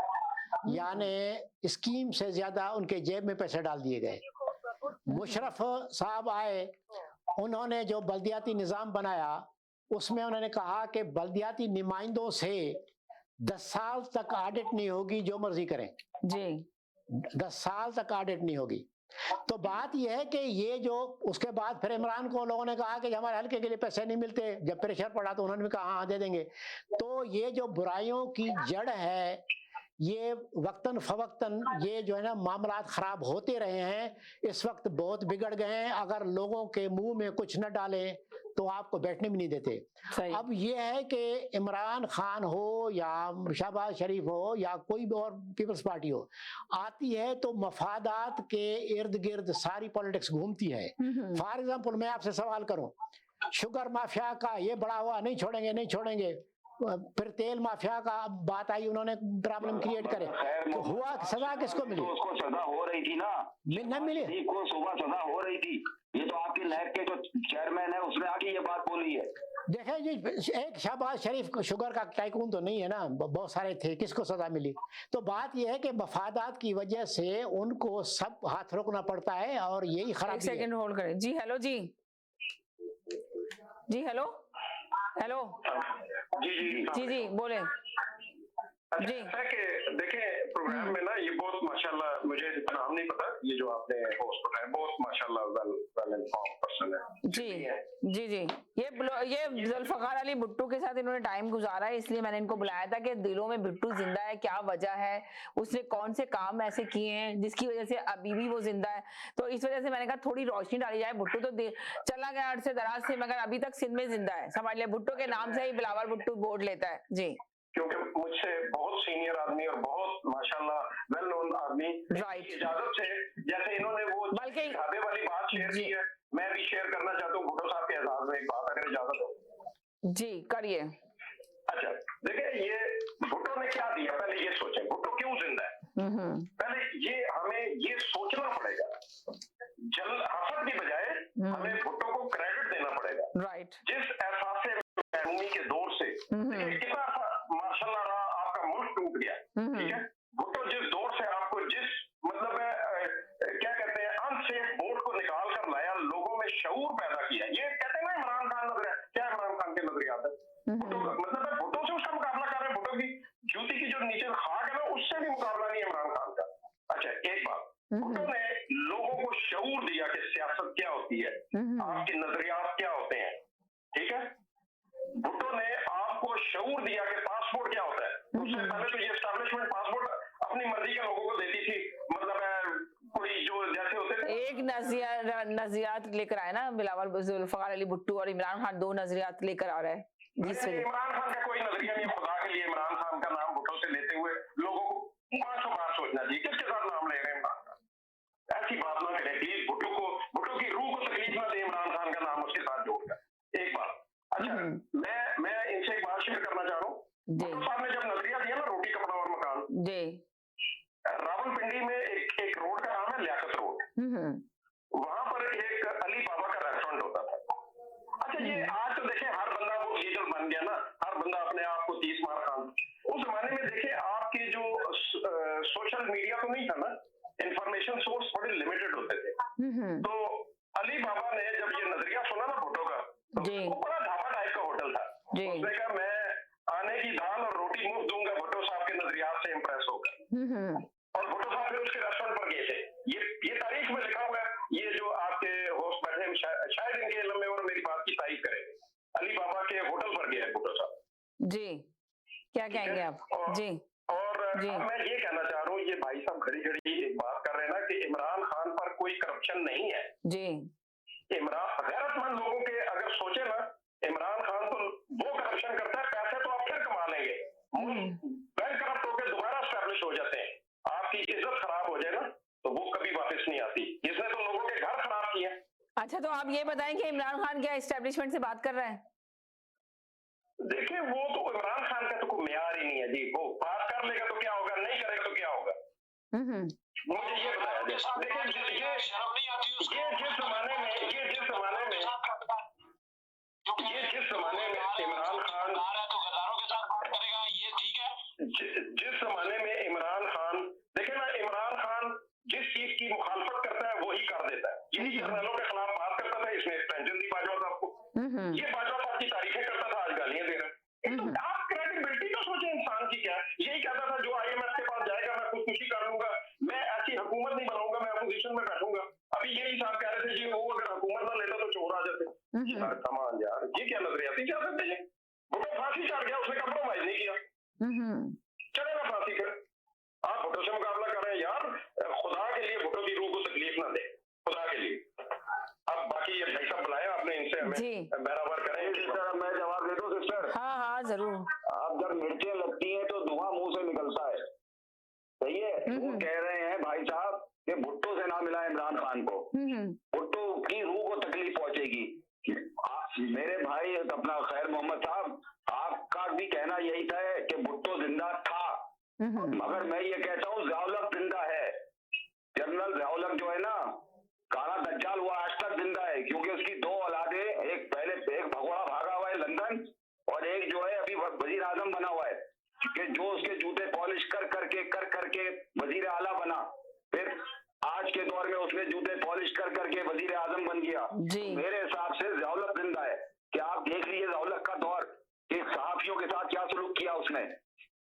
यानी स्कीम से ज्यादा उनके जेब में पैसे डाल दिए गए। मुशर्रफ साहब आए, उन्होंने जो बल्दियाती निज़ाम बनाया उसमें उन्होंने कहा कि बल्दियाती नुमाइंदों से 10 साल तक ऑडिट नहीं होगी, जो मर्जी करें जी, 10 साल तक ऑडिट नहीं होगी। तो बात यह है कि ये जो उसके बाद फिर इमरान को लोगों ने कहा कि हमारे हल्के के लिए पैसे नहीं मिलते, जब प्रेशर पड़ा तो उन्होंने भी कहा हाँ दे देंगे। तो ये जो बुराइयों की जड़ है, ये वक्तन फवक्तन ये जो है ना मामलात खराब होते रहे हैं। इस वक्त बहुत बिगड़ गए हैं। अगर लोगों के मुंह में कुछ न डालें तो आपको बैठने भी नहीं देते। अब ये है कि इमरान खान हो या शहबाज शरीफ हो या कोई भी और पीपल्स पार्टी हो, आती है तो मफादात के इर्द गिर्द सारी पॉलिटिक्स घूमती है। फॉर एग्जाम्पल मैं आपसे सवाल करूं, शुगर माफिया का ये बड़ा हुआ, नहीं छोड़ेंगे नहीं छोड़ेंगे, फिर तेल माफिया का बात आई, उन्होंने प्रॉब्लम क्रिएट करे, तो हुआ सजा किसको मिली? तो उसको सजा हो रही थी ना, न मिली को सुबह सजा हो रही थी। ये तो आपके नैब के जो चेयरमैन है उसने आके ये बात बोली है। देखें जी, एक शहबाज शरीफ को शुगर का टाइकून तो नहीं है ना, बहुत सारे थे, किसको सजा मिली? तो बात यह है कि मफादात की वजह से उनको सब हाथ रोकना पड़ता है और यही खराब। एक सेकंड होल्ड करें जी। हेलो जी, जी हेलो हेलो जी जी बोले जी। देखें प्रोग्राम में ना ये बहुत माशाल्लाह, मुझे नाम नहीं पता, ये जो आपने होस्ट बनाया बहुत माशाल्लाह वेल इन्फॉर्म्ड पर्सन है जी जी जी। ये जुल्फकार अली भुट्टो के साथ इन्होंने टाइम गुजारा है, इसलिए मैंने इनको बुलाया था कि दिलों में भुट्टो जिंदा है, क्या वजह है, उसने कौन से काम ऐसे किए हैं जिसकी वजह से अभी भी वो जिंदा है। तो इस वजह से मैंने कहा थोड़ी रोशनी डाली जाए। भुट्टो तो चला गया अर्से दराज से, मगर अभी तक सिंध में जिंदा है, समझ लिया। भुट्टो के नाम से ही बिलावल भुट्टो बोर्ड लेता है जी, क्योंकि मुझसे बहुत सीनियर आदमी और बहुत माशाल्लाह वेल नोन आदमी, राइट, इजाजत से जैसे इन्होंने वो बल्कि ढाबे वाली बात शेयर की है, मैं भी शेयर करना चाहता हूँ भुट्टो साहब के एजाज में एक बात, अगर इजाजत हो जी करिए। अच्छा देखिए, ये भुट्टो ने क्या दिया, पहले ये सोचें भुट्टो क्यों जिंदा है। पहले ये हमें ये सोचना पड़ेगा, जल हसद की बजाय हमें भुट्टो को क्रेडिट देना पड़ेगा। राइट, जिस एहसास के दौर से कितना माशाल्लाह रहा, आपका मुल्क टूट गया, ठीक है। भुट्टो जिस दौर से आपको जिस मतलब क्या कहते हैं अनसेफ वोट को निकाल कर लाया, लोगों में शऊर पैदा किया, ये कहते हैं ना इमरान खान नजरिया, क्या इमरान खान के नजरियात है भुट्टो का, मतलब भुट्टो से उसका मुकाबला कर रहे हैं, भुट्टो की जूती की जो नीचे खाक है ना, उससे भी मुकाबला नहीं है इमरान खान का। अच्छा एक बात, भुट्टो ने लोगों को शऊर दिया कि सियासत क्या होती है, आपके नजरियात क्या होते हैं, ठीक है। भुट्टो ने आपको शऊर दिया कि पासपोर्ट क्या होता है। उससे पहले तो ये एस्टैब्लिशमेंट पासपोर्ट अपनी मर्जी के लोगों को देती थी, मतलब कोई जो जैसे होते थे। एक नजरियात लेकर आए ना बिलावल जुल्फकार अली भुट्टो और इमरान खान, दो नजरियात लेकर आ रहे हैं। इमरान खान का कोई नजरिया नहीं, खुदा के लिए इमरान खान का नाम भुट्टो से लेते हुए लोगों को 500 बार सोचना चाहिए किसके साथ नाम ले रहे हैं इमरान खान। ऐसी बात ना करें प्लीज, भुट्टो की रूह को तकलीफ ना दे इमरान खान का नाम उसके साथ जोड़कर। एक बात, अच्छा मैं इनसे एक बात शेयर करना चाह रहा हूँ। भुट्टो साहब ने जब नजरिया दिया ना रोटी कपड़ा और मकान जी, रावलपिंडी में एक रोड का नाम है लियाकत रोड, वहां पर एक अली बाबा का रेस्टोरेंट होता था। अच्छा ये आज तो देखें हर बंदा वो डिजिटल बन गया ना, हर बंदा अपने आप को 30 मार खान। उस जमाने में देखे आपके जो सोशल मीडिया तो नहीं था ना, इंफॉर्मेशन सोर्स बड़े लिमिटेड होते थे। तो अली बाबा ने जब ये नजरिया सुना ना भुट्टो का, तो वो बड़ा ढाबा टाइप का होटल था, उसने कहा मैं आने की दाल और रोटी मुफ्त दूंगा भुट्टो साहब के नजरियात से इंप्रेस होकर। और भुट्टो साहब फिर उसके रेस्टोरेंट पर गए थे। ये तारीख में लिखा हुआ है, ये जो आपके होस्ट बैठे हैं शायद इनके लंबे और मेरी बात की तारीफ करेंगे। अली बाबा के होटल पर गए भुट्टो साहब जी, क्या कहेंगे आप जी। और मैं ये कहना चाह रहा हूँ, ये भाई साहब घड़ी घड़ी एक बात कर रहे हैं ना कि इमरान खान पर कोई करप्शन नहीं है जी। इमरान गैरतमंद लोगों के अगर सोचे ना, इमरान खान तो वो करप्शन करता है, पैसे तो आप फिर कमा लेंगे, बैंक करप्ट होकर दोबारा स्टैब्लिश हो जाते हैं, आपकी इज्जत खराब हो जाए ना तो वो कभी वापस नहीं आती। इसने तो लोगों के घर खराब किए। अच्छा तो आप ये बताएं कि इमरान खान क्या एस्टेब्लिशमेंट से बात कर रहा है? देखिए वो तो इमरान खान का तो कोई म्यार ही नहीं है जी, वो बात कर लेगा तो क्या होगा, नहीं करेगा तो क्या होगा। मुझे ये बताया, देखिए ये जिस जमाने में इमरान खान, जिस जमाने में इमरान खान, देखे ना इमरान खान जिस चीज की मुखालफत करता है वही कर देता है। यही जर्नलों के खिलाफ बात करता था, इसने एक्सटेंशन दी बाजवा साहब को, ये बाजवा साहब की तारीफें करता था, आज गालियां दे रहा है। तो आप क्रेडिबिलिटी तो सोचे इंसान की क्या है। यही कहता था जो IMF के पास जाएगा मैं खुदकुशी कर लूंगा, मैं ऐसी हुकूमत नहीं बनाऊंगा, मैं अपोजिशन में बैठूंगा। अभी यही साहब कह रहे थे जी वो अगर हुकूमत ना लेता तो चोर आ जाते। कमान यार, ये क्या नजरियाती सियासत है। भुट्टो फांसी चढ़ गया, उसने कंप्रोमाइज नहीं किया, चलेगा फांसी पर। आप भुट्टो से मुकाबला कर रहे हैं यार, खुदा के लिए भुट्टो की रूह को तकलीफ ना दे, खुदा के लिए। अब बाकी ये भाई साहब बुलाया आपने, इनसे हमें बराबर है, क्योंकि उसकी 2 औलादे, एक भगोड़ा भागा हुआ है लंदन और एक जो है अभी वजीर आजम बना हुआ है, कि जो उसके जूते पॉलिश कर करके वजीर आला बना, फिर आज के दौर में उसने जूते पॉलिश कर करके वजीर आजम बन गया। मेरे हिसाब से ज़ियाउल हक जिंदा है कि आप देख लीजिए ज़ियाउल हक का दौर, कि सहाफियों के साथ क्या सलूक किया उसने,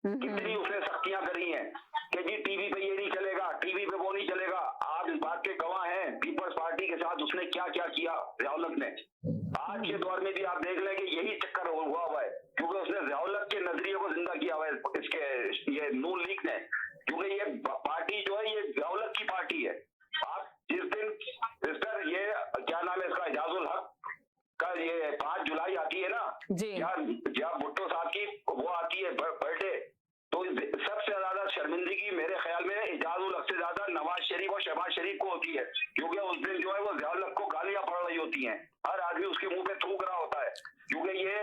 कितनी उसने सख्तियां करी हैं कि जी टीवी पे ये नहीं चलेगा, टीवी पे वो नहीं चलेगा। आप इस बात के गवाह हैं, पीपल्स पार्टी के साथ उसने क्या क्या किया ज़ियाउल हक ने। आज के दौर में भी आप देख लें कि यही चक्कर हुआ है, क्योंकि उसने ज़ियाउल हक के नजरिए को जिंदा किया हुआ है इसके ये नून लीग ने, क्योंकि ये पार्टी जो है ये ज़ियाउल हक की पार्टी है। आप जिस दिन सिस्टर ये क्या नाम है इसका, एजाजुल हक का ये 5 जुलाई आती है ना, जहाँ भुट्टो साहब की वो आती है बर्थडे, तो सबसे ज्यादा शर्मिंदगी मेरे ख्याल में एजाजुल हक से ज्यादा नवाज शरीफ और शहबाज शरीफ को होती है, क्योंकि उस दिन जो है वो ज़ियाउल हक को गालियां पड़ रही होती हैं, हर आदमी उसके मुंह पे थूक रहा होता है, क्योंकि ये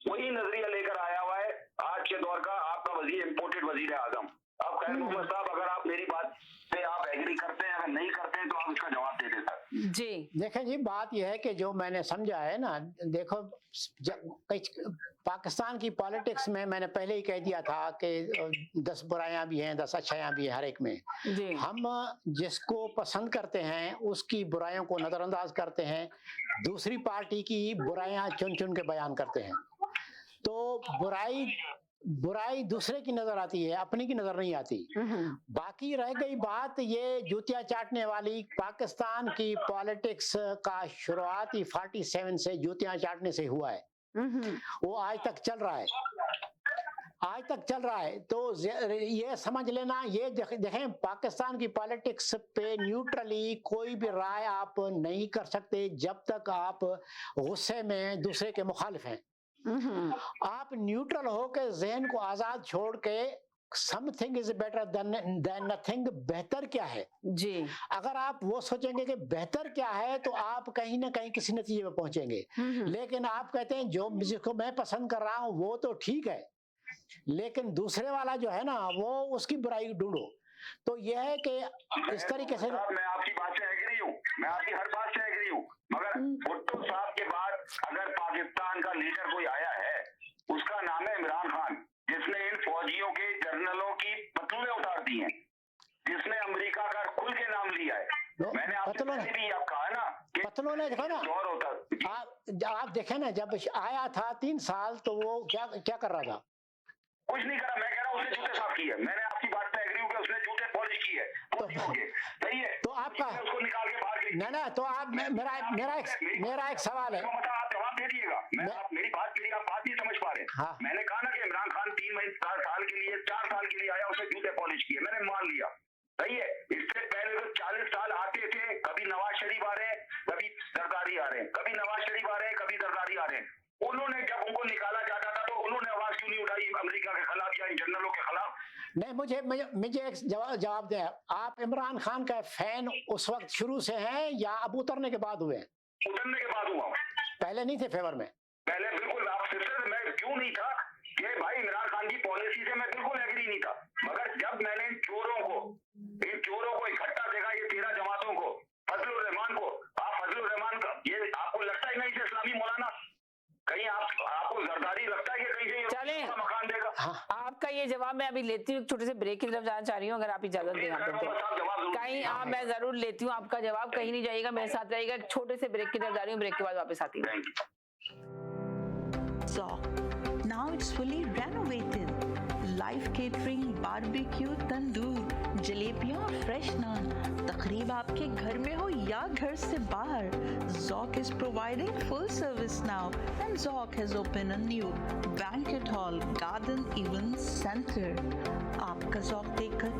वही नजरिया लेकर आया हुआ है आज के दौर का आपका इम्पोर्टेड वजीर आजम। अब खैर मोहम्मद साहब, अगर आप मेरी बात से आप एग्री करते हैं, अगर नहीं करते हैं तो आप इसका जवाब दे दें सर। जी देखें जी, बात यह है कि जो मैंने समझा है ना, देखो पाकिस्तान की पॉलिटिक्स में मैंने पहले ही कह दिया था कि 10 बुराइयां भी हैं, 10 अच्छाइयां भी हैं हर एक में। हम जिसको पसंद करते हैं उसकी बुराइयों को नजरअंदाज करते हैं, दूसरी पार्टी की बुराइयां चुन चुन के बयान करते हैं। तो बुराई दूसरे की नजर आती है, अपनी की नजर नहीं आती। बाकी रह गई बात ये जूतियां चाटने वाली, पाकिस्तान की पॉलिटिक्स का शुरुआती 47 से जूतियां चाटने से हुआ है, वो आज तक चल रहा है। तो ये समझ लेना, ये देखें पाकिस्तान की पॉलिटिक्स पे न्यूट्रली कोई भी राय आप नहीं कर सकते जब तक आप गुस्से में दूसरे के मुखालिफ हैं। आप न्यूट्रल होकर जहन को आजाद छोड़ के something is better than nothing, बेहतर क्या है जी, अगर आप वो सोचेंगे कि बेहतर क्या है तो आप कहीं ना कहीं किसी नतीजे में पहुंचेंगे। लेकिन आप कहते हैं जो जिसको मैं पसंद कर रहा हूं वो तो ठीक है, लेकिन दूसरे वाला जो है ना वो उसकी बुराई ढूंढो। तो यह है कि इस तरीके से मैं आपकी बात से एग्री हूँ, मैं आपकी हर बात से एग्री हूँ, मगर भुट्टो साहब के बाद अगर पाकिस्तान का लीडर कोई आया है उसका नाम है इमरान खान, जिसने इन फौजियों के जर्नलों की पतलूनें उतार दी हैं, जिसने अमेरिका का खुल के नाम लिया है। मैंने आपसे भी आप कहा ना कि पतलूनें देखो ना, आप देखें ना, जब आया था 3 साल तो वो क्या कर रहा था? कुछ नहीं करा। मैं कह रहा हूँ उसने जूते साफ किए। मैंने आपकी बात पे एग्री हूँ कि उसने जूते पॉलिश किए, सही है। तो आपका उसको निकाल के बाहर ना तो आप मेरा एक सवाल है, आप जवाब दे दिएगा। मेरी बात के लिए आप बात नहीं समझ पा रहे। हाँ। मैंने कहा ना कि इमरान खान 4 साल के लिए आया, उसने जूते पॉलिश किए, मैंने मान लिया, सही है। इससे पहले तो 40 साल आते थे, कभी नवाज शरीफ आ रहे हैं, कभी जरदारी आ रहे हैं, कभी नवाज शरीफ आ रहे हैं, कभी जरदारी आ रहे हैं। उन्होंने जब उनको निकाला जाता था तो उन्होंने आवाज क्यों नहीं उठाई अमेरिका के खिलाफ या इन जनरलों के खिलाफ? नहीं, मुझे एक जवाब दें। आप इमरान खान का फैन उस वक्त शुरू से हैं या अब उतरने के बाद हुए? उतरने के बाद हुआ, पहले नहीं थे फेवर में? पहले बिल्कुल आप सिस्टर, मैं क्यों नहीं था कि भाई इमरान खान की पॉलिसी से मैं बिल्कुल एग्री नहीं था, मगर जब मैंने इन चोरों को इकट्ठा देखा, ये 13 जमातों को, फजलुर रहमान को, आप फजलुर रहमान का ये आपको लगता है नहीं से इस्लामी मौलाना, कहीं आपको जरदारी लगता है कि कहीं से चलें, मकान देगा? आपका ये जवाब मैं अभी लेती हूँ, छोटे से ब्रेक की तरफ जाना चाह रही हूँ, अगर आप इजाजत दें आप तो कहीं। हाँ, मैं जरूर लेती हूँ आपका जवाब, कहीं नहीं जाइएगा, मेरे साथ रहिएगा। एक छोटे से ब्रेक की तरफ जा रही हूँ, ब्रेक के बाद वापस आती हूँ। Now it's fully renovated. Live catering, barbecue, तंदूर, जलेबियाँ और फ्रेश नान। तकरीब आपके घर में हो या घर से बाहर, Zoc is providing full service now, and Zoc has opened a new banquet hall, garden event center. आपका Zoc देखकर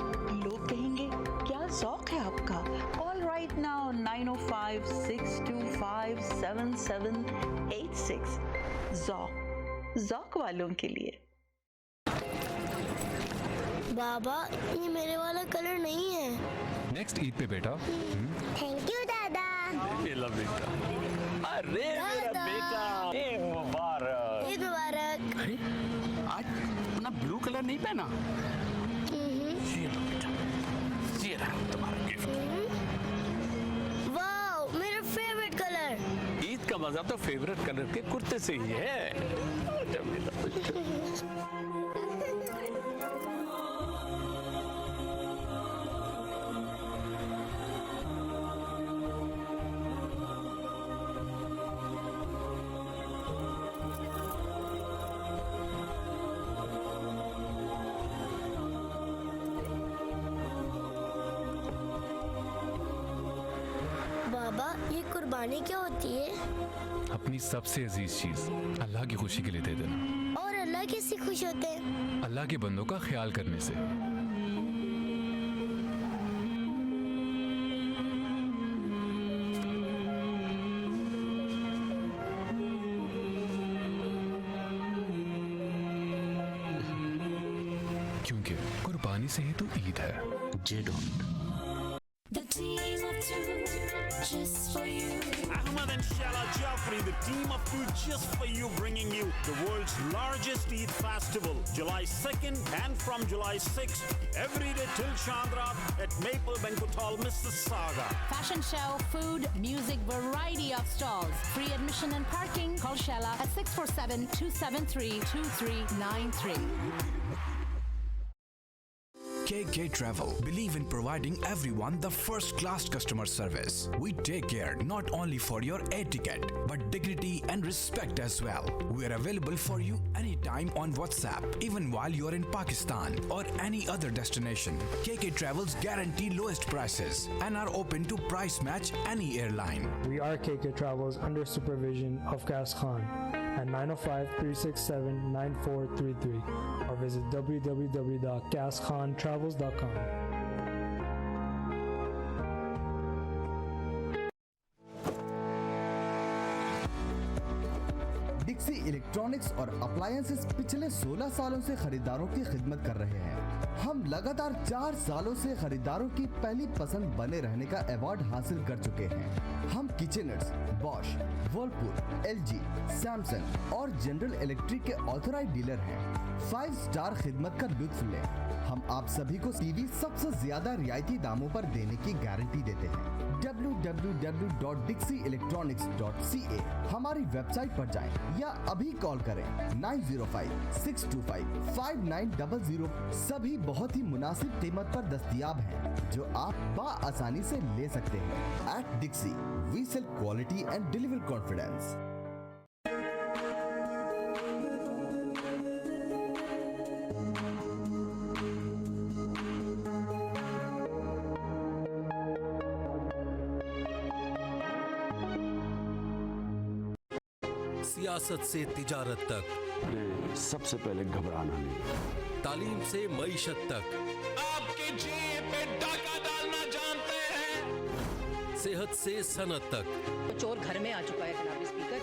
लोग कहेंगे क्या Zoc है आपका? All right now 905 625 7786 Zoc वालों के लिए। बाबा, ये मेरे वाला कलर नहीं है। नेक्स्ट ईद पे बेटा। थैंक यू दादा। ये लो बेटा। अरे मेरा बेटा, ईद मुबारक। ईद मुबारक। अरे आज अपना ब्लू कलर नहीं पहना? ये लो बेटा, ये रहा तुम्हारा गिफ्ट। वाओ, मेरा फेवरेट कलर। मजा तो फेवरेट कलर के कुर्ते से ही है। बाबा ये कुर्बानी क्या होती है? अपनी सबसे अजीज चीज अल्लाह की खुशी के लिए दे देना। और अल्लाह कैसे खुश होते हैं? अल्लाह के बंदों का ख्याल करने से। क्योंकि कुर्बानी से ही तो ईद है। The team of two, just for you. Ahmad and Shala Jafri, the team of two just for you, bringing you the world's largest Eid festival, July 2nd and from July 6th, every day till Chandra at Maple Banquet Hall, Mississauga. Fashion show, food, music, variety of stalls. Free admission and parking. Call Shala at 647-273-2393. KK Travel believe in providing everyone the first-class customer service. We take care not only for your air ticket, but dignity and respect as well. We are available for you anytime on WhatsApp, even while you are in Pakistan or any other destination. KK Travels guarantee lowest prices and are open to price match any airline. We are KK Travels under supervision of Gas Khan at 905-367-9433 or visit www.gaskhontravels.com. डिक्सी electronics और appliances पिछले 16 सालों से खरीदारों की खिदमत कर रहे हैं। हम लगातार 4 सालों से खरीदारों की पहली पसंद बने रहने का अवार्ड हासिल कर चुके हैं। हम किचनर्स, बॉश, वर्लपूल, एलजी, सैमसंग और जनरल इलेक्ट्रिक के ऑथराइज्ड डीलर हैं। 5 स्टार खिदमत का लुत्फ लें। हम आप सभी को टीवी सबसे ज्यादा रियायती दामों पर देने की गारंटी देते हैं। www.dixieelectronics.ca हमारी वेबसाइट पर जाएं या अभी कॉल करें 905-625-5900। सभी बहुत ही मुनासिब कीमत पर दस्तयाब हैं जो आप आसानी से ले सकते हैं। At Dixcy we sell quality and deliver confidence. सियासत से तिजारत तक सबसे पहले घबराना नहीं, तालीम से मईशत तक आपकी जेब पे डाका डालना जानते हैं। सेहत से सनत तक चोर घर में आ चुका है जनाब स्पीकर।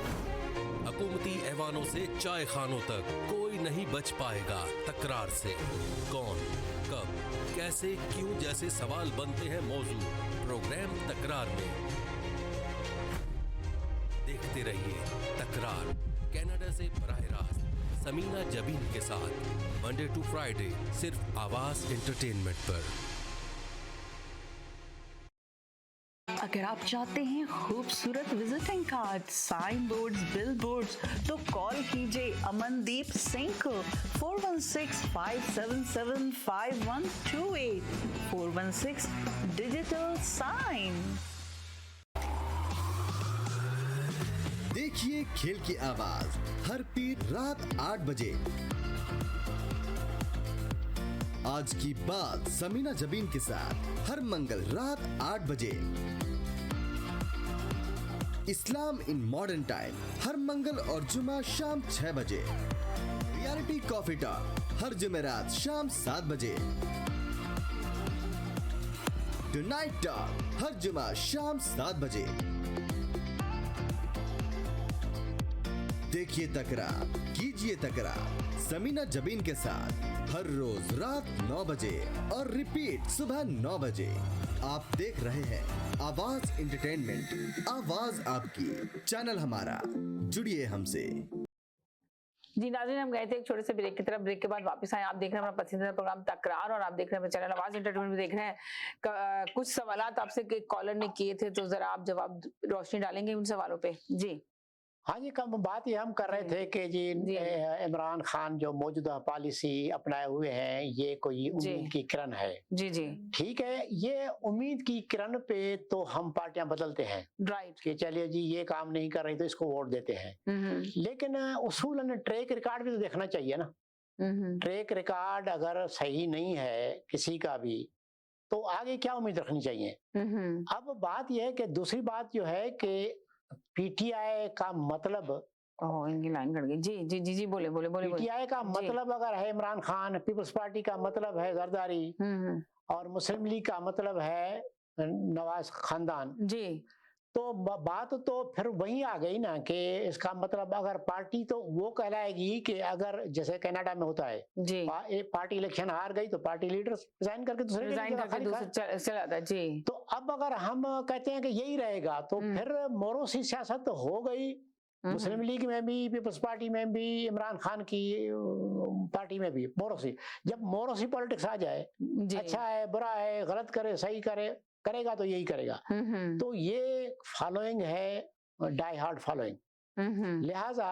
हुकूमती ऐवानों से चाय खानों तक कोई नहीं बच पाएगा तकरार से। कौन, कब, कैसे, क्यों जैसे सवाल बनते हैं मौजू प्रोग्राम तकरार में। देखते रहिए तकरार कनाडा से बराह रास्त समीना जबीन के साथ मंडे टू फ्राइडे सिर्फ आवाज एंटरटेनमेंट पर। अगर आप चाहते हैं खूबसूरत visiting card, sign boards, bill boards तो कॉल कीजिए अमनदीप सिंह को 416-577-5128 416 डिजिटल साइन। देखिए खेल की आवाज हर पीर रात 8 बजे। आज की बात समीना जबीन के साथ हर मंगल रात 8 बजे। इस्लाम इन मॉडर्न टाइम हर मंगल और जुमा शाम 6 बजे। रियलिटी कॉफी टॉक हर जुमेरात शाम 7 बजे। टुनाइट टॉक हर जुमा शाम 7 बजे। देखिए तकरार, कीजिए तकरार समीना जबीन के साथ हर रोज रात 9 बजे और रिपीट सुबह 9 बजे। आप देख रहे हैं आवाज एंटरटेनमेंट, आवाज आपकी, चैनल हमारा, जुड़िए हमसे। जी नाज़रीन, हम गए थे एक छोटे से ब्रेक की तरफ। ब्रेक के बाद वापस आए। आप देख रहे हैं हमारा पसंदीदा प्रोग्राम तकरार और आप देख रहे हैं चैनल आवाज एंटरटेनमेंट में। देख रहे हैं कुछ सवाल आपसे कॉलर ने किए थे, तो जरा आप जवाब रोशनी डालेंगे उन सवालों पे। जी हाँ जी, कम बात ये हम कर रहे थे कि जी इमरान खान जो मौजूदा पॉलिसी अपनाए हुए हैं ये कोई उम्मीद की किरण है। जी जी ठीक है, ये उम्मीद की किरण पे तो हम पार्टियां बदलते हैं, राइट, कि चलिए जी ये काम नहीं कर रही तो इसको वोट देते हैं। लेकिन उसूलन ट्रैक रिकॉर्ड भी तो देखना चाहिए ना। ट्रैक रिकॉर्ड अगर सही नहीं है किसी का भी तो आगे क्या उम्मीद रखनी चाहिए। अब बात यह है कि दूसरी बात जो है कि पीटीआई का मतलब, इनकी लाइन कट गई। जी जी जी जी बोले बोले बोले। पीटीआई का मतलब अगर है इमरान खान, पीपल्स पार्टी का मतलब है जरदारी, और मुस्लिम लीग का मतलब है नवाज खानदान, जी, तो बात तो फिर वही आ गई ना कि इसका मतलब अगर पार्टी तो वो कहलाएगी कि अगर जैसे कनाडा में होता है जी, पार्टी इलेक्शन हार गई तो पार्टी लीडर रिजाइन करके दूसरे चला जाता है। जी, तो अब अगर हम कहते हैं कि यही रहेगा तो फिर मोरोसी सियासत तो हो गई मुस्लिम लीग में भी, पीपल्स पार्टी में भी, इमरान खान की पार्टी में भी मोरोसी। जब मोरोसी पॉलिटिक्स आ जाए, अच्छा है बुरा है, गलत करे सही करेगा तो यही करेगा। तो ये फॉलोइंग है डाई हार्ड फॉलोइंग। लिहाजा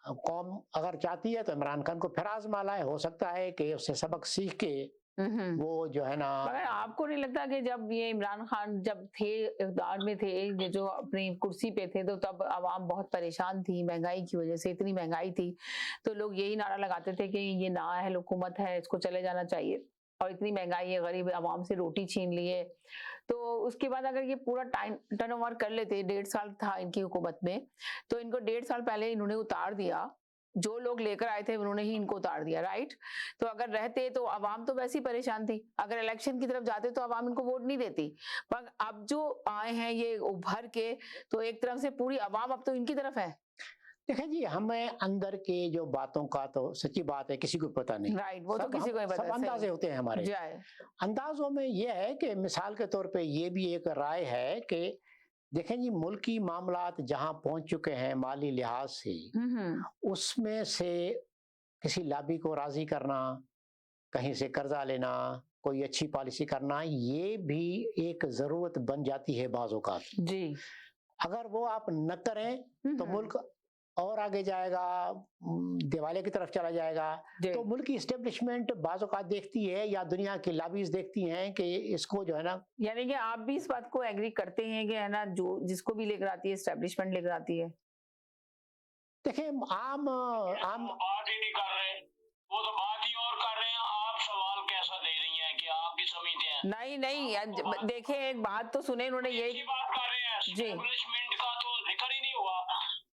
कौम अगर चाहती है तो इमरान खान को फिर आजमा लाए, हो सकता है कि उससे सबक सीख के वो जो है ना। मगर आपको नहीं लगता कि जब ये इमरान खान जब थे इक़्तिदार में थे, ये जो अपनी कुर्सी पे थे, तो तब आवाम बहुत परेशान थी, महंगाई की वजह से इतनी महंगाई थी, तो लोग यही नारा लगाते थे कि ये नाअहल हुकूमत है, इसको चले जाना चाहिए, और इतनी महंगाई है, गरीब आवाम से रोटी छीन ली है। तो उसके बाद अगर ये पूरा टाइम टर्नओवर कर लेते, 1.5 साल था इनकी हुकूमत में, तो इनको 1.5 साल पहले इन्होंने उतार दिया, जो लोग लेकर आए थे उन्होंने ही इनको उतार दिया, राइट। तो अगर रहते तो आवाम तो वैसे ही परेशान थी, अगर इलेक्शन की तरफ जाते तो आवाम इनको वोट नहीं देती। पर अब जो आए हैं ये उभर के, तो एक तरफ से पूरी आवाम अब तो इनकी तरफ है। देखिए जी, हमें अंदर के जो बातों का तो सच्ची बात है किसी को पता नहीं, राइट, वो तो किसी को नहीं पता, सब अंदाजे होते हैं हमारे। अंदाजों में ये है कि मिसाल के तौर पे ये भी एक राय है कि देखें जी, मुल्की मामलात जहां पहुंच चुके हैं माली लिहाज से, उसमें से किसी लॉबी को राजी करना, कहीं से कर्जा लेना, कोई अच्छी पॉलिसी करना, ये भी एक जरूरत बन जाती है बाज़ औक़ात जी। अगर वो आप न करें तो मुल्क और आगे जाएगा, दिवाले की तरफ चला जाएगा। तो मुल्क की इस्टेब्लिशमेंट बाज़ औक़ात देखती है या दुनिया की लॉबीज देखती हैं कि इसको जो है ना, यानी कि आप भी इस बात को एग्री करते हैं कि है ना, जो जिसको भी लेकर आती है इस्टेब्लिशमेंट लेकर आती है। देखिए आम बात ही नहीं कर रहे, वो तो बात ही और कर रहे हैं। आप सवाल कैसा दे रही हैं कि आपकी समझते हैं? नहीं नहीं, देखिए एक बात तो सुने, इन्होंने यही बात कर रहे हैं, एस्टेब्लिशमेंट का तो जिक्र ही नहीं हुआ,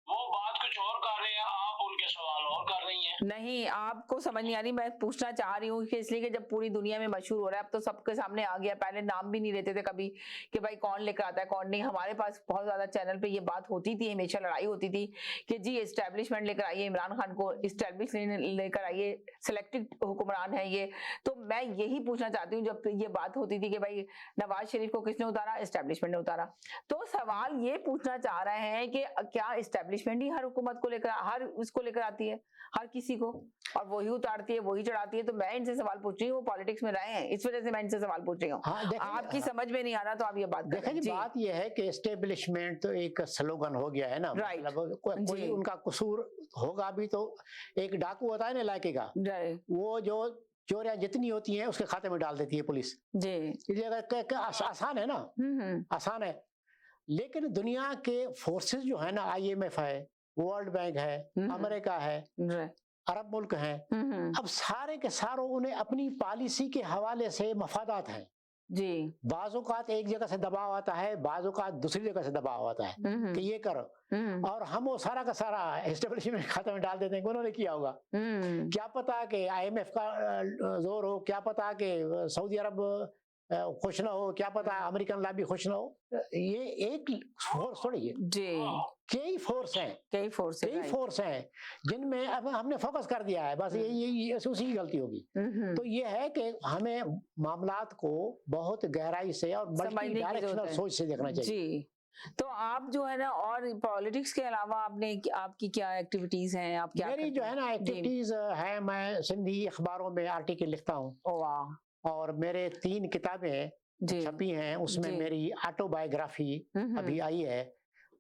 वो बात कुछ और कर रहे हैं, आप उनके सवाल और कर रही हैं। नहीं, आपको समझ नहीं आ रही, मैं पूछना चाह रही हूँ कि इसलिए कि जब पूरी दुनिया में मशहूर हो रहा है, अब तो सबके सामने आ गया, पहले नाम भी नहीं लेते थे कभी कि भाई कौन लेकर आता है कौन नहीं। हमारे पास बहुत ज्यादा चैनल पे ये बात होती थी, हमेशा लड़ाई होती थी कि जी एस्टेब्लिशमेंट लेकर आइए, इमरान खान को एस्टेब्लिश लेकर आइए, सिलेक्टेड हुक्मरान है ये। तो मैं यही पूछना चाहती हूँ, जब ये बात होती थी कि भाई नवाज शरीफ को किसने उतारा, एस्टेब्लिशमेंट ने उतारा, तो सवाल ये पूछना चाह रहे हैं कि क्या एस्टेब्लिशमेंट ही हर हुकूमत को लेकर, हर उसको लेकर आती है, हर किसी को, और वही उतारती है, वही चढ़ाती है? तो मैं इनसे सवाल पूछ रही हूँ, वो पॉलिटिक्स में रहे हैं, इस वजह से मैं इनसे सवाल पूछ रही हूँ। आपकी समझ में नहीं आ रहा तो आप ये बात देखें जी, बात ये है कि एस्टेब्लिशमेंट तो एक स्लोगन हो गया है ना, मतलब कोई उनका कसूर होगा भी तो एक डाकू होता है ना इलाके का, वो जो चोरियां जितनी होती हैं उसके खाते में डाल देती है पुलिस जी। इसलिए आसान है ना, आसान है। लेकिन दुनिया के फोर्सेस जो है ना, IMF है, वर्ल्ड बैंक है, अमेरिका है, अरब मुल्क हैं, अब सारे के सारों उन्हें अपनी पॉलिसी के हवाले से मफादात हैं जी। बाज़-औक़ात एक जगह से दबाव आता है, बाज़-औक़ात दूसरी जगह से दबाव आता है कि ये करो, और हम वो सारा का सारा एस्टेब्लिशमेंट खाते में डाल देते हैं कि उन्होंने किया होगा। क्या पता कि IMF का जोर हो, क्या पता कि सऊदी अरब खुश ना हो, क्या पता अमेरिकन लॉबी खुश ना हो। ये एक फोर्स थोड़ी है जी, कई फोर्स हैं जिनमें अब हमने फोकस कर दिया है, बस ये उसी की गलती होगी। तो ये है कि हमें मामलात को बहुत गहराई से और मल्टी डायरेक्शनल सोच से देखना चाहिए जी। तो आप जो है ना, और पॉलिटिक्स के अलावा आपकी क्या एक्टिविटीज हैं? आप क्या मेरी जो है ना एक्टिविटीज है, मैं सिंधी अखबारों में आर्टिकल लिखता हूँ, और मेरे 3 किताबें छपी हैं, उसमें मेरी ऑटोबायोग्राफी अभी आई है,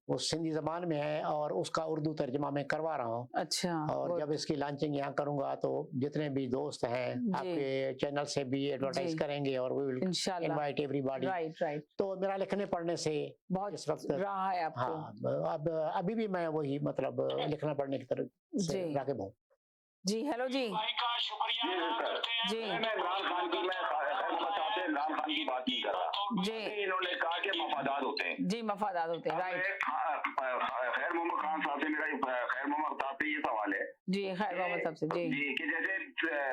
वो सिंधी जबान में है और उसका उर्दू तर्जमा मैं करवा रहा हूँ। अच्छा। और जब इसकी लॉन्चिंग यहाँ करूंगा तो जितने भी दोस्त हैं आपके चैनल से भी एडवर्टाइज करेंगे और we will invite everybody. Right. तो मेरा लिखने पढ़ने से बहुत इस वक्त रहा है आपको। हाँ, अब अभी भी मैं वही मतलब लिखना पढ़ने की तरफ से राग़िब हूँ। जी हेलो जी। भाई का शुक्रिया अदा करते हैं। जी मैं इमरान खान की इमरान खान की बात नहीं कर रहा जी। इन्होंने कहा कि मफादात होते हैं। जी मफादात होते हैं, राइट। खैर मोहम्मद खान साहब से मेरा खैर मोहम्मद साहब से ये सवाल है जी, खैर मोहम्मद साहब से जी कि जैसे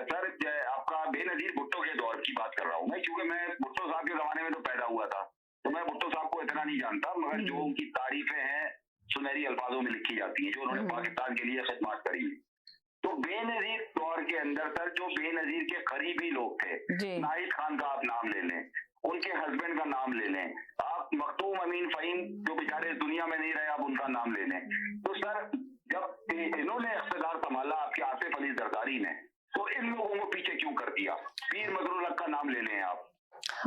सर आपका बेनजीर भुट्टो के दौर की बात कर रहा हूँ मैं, क्योंकि मैं भुट्टो साहब के जमाने में तो पैदा हुआ था, तो मैं भुट्टो साहब को इतना नहीं जानता, मगर जो उनकी तारीफें हैं सुनहरी अल्फाजों में लिखी जाती हैं, जो उन्होंने पाकिस्तान के लिए खिदमत करी। तो बेनजीर दौर के अंदर सर जो बेनजीर के करीबी लोग थे, नाहिद खान का आप नाम ले लें, उनके हस्बैंड का नाम ले लें, आप मखदूम अमीन फहीम जो बेचारे दुनिया में नहीं रहे आप उनका नाम ले लें। तो सर जब इन्होंने इख्तिदार संभाला आपके आसिफ अली जरदारी ने, तो इन लोगों को पीछे क्यों कर दिया? पीर मजरूल हक का नाम ले लें आप,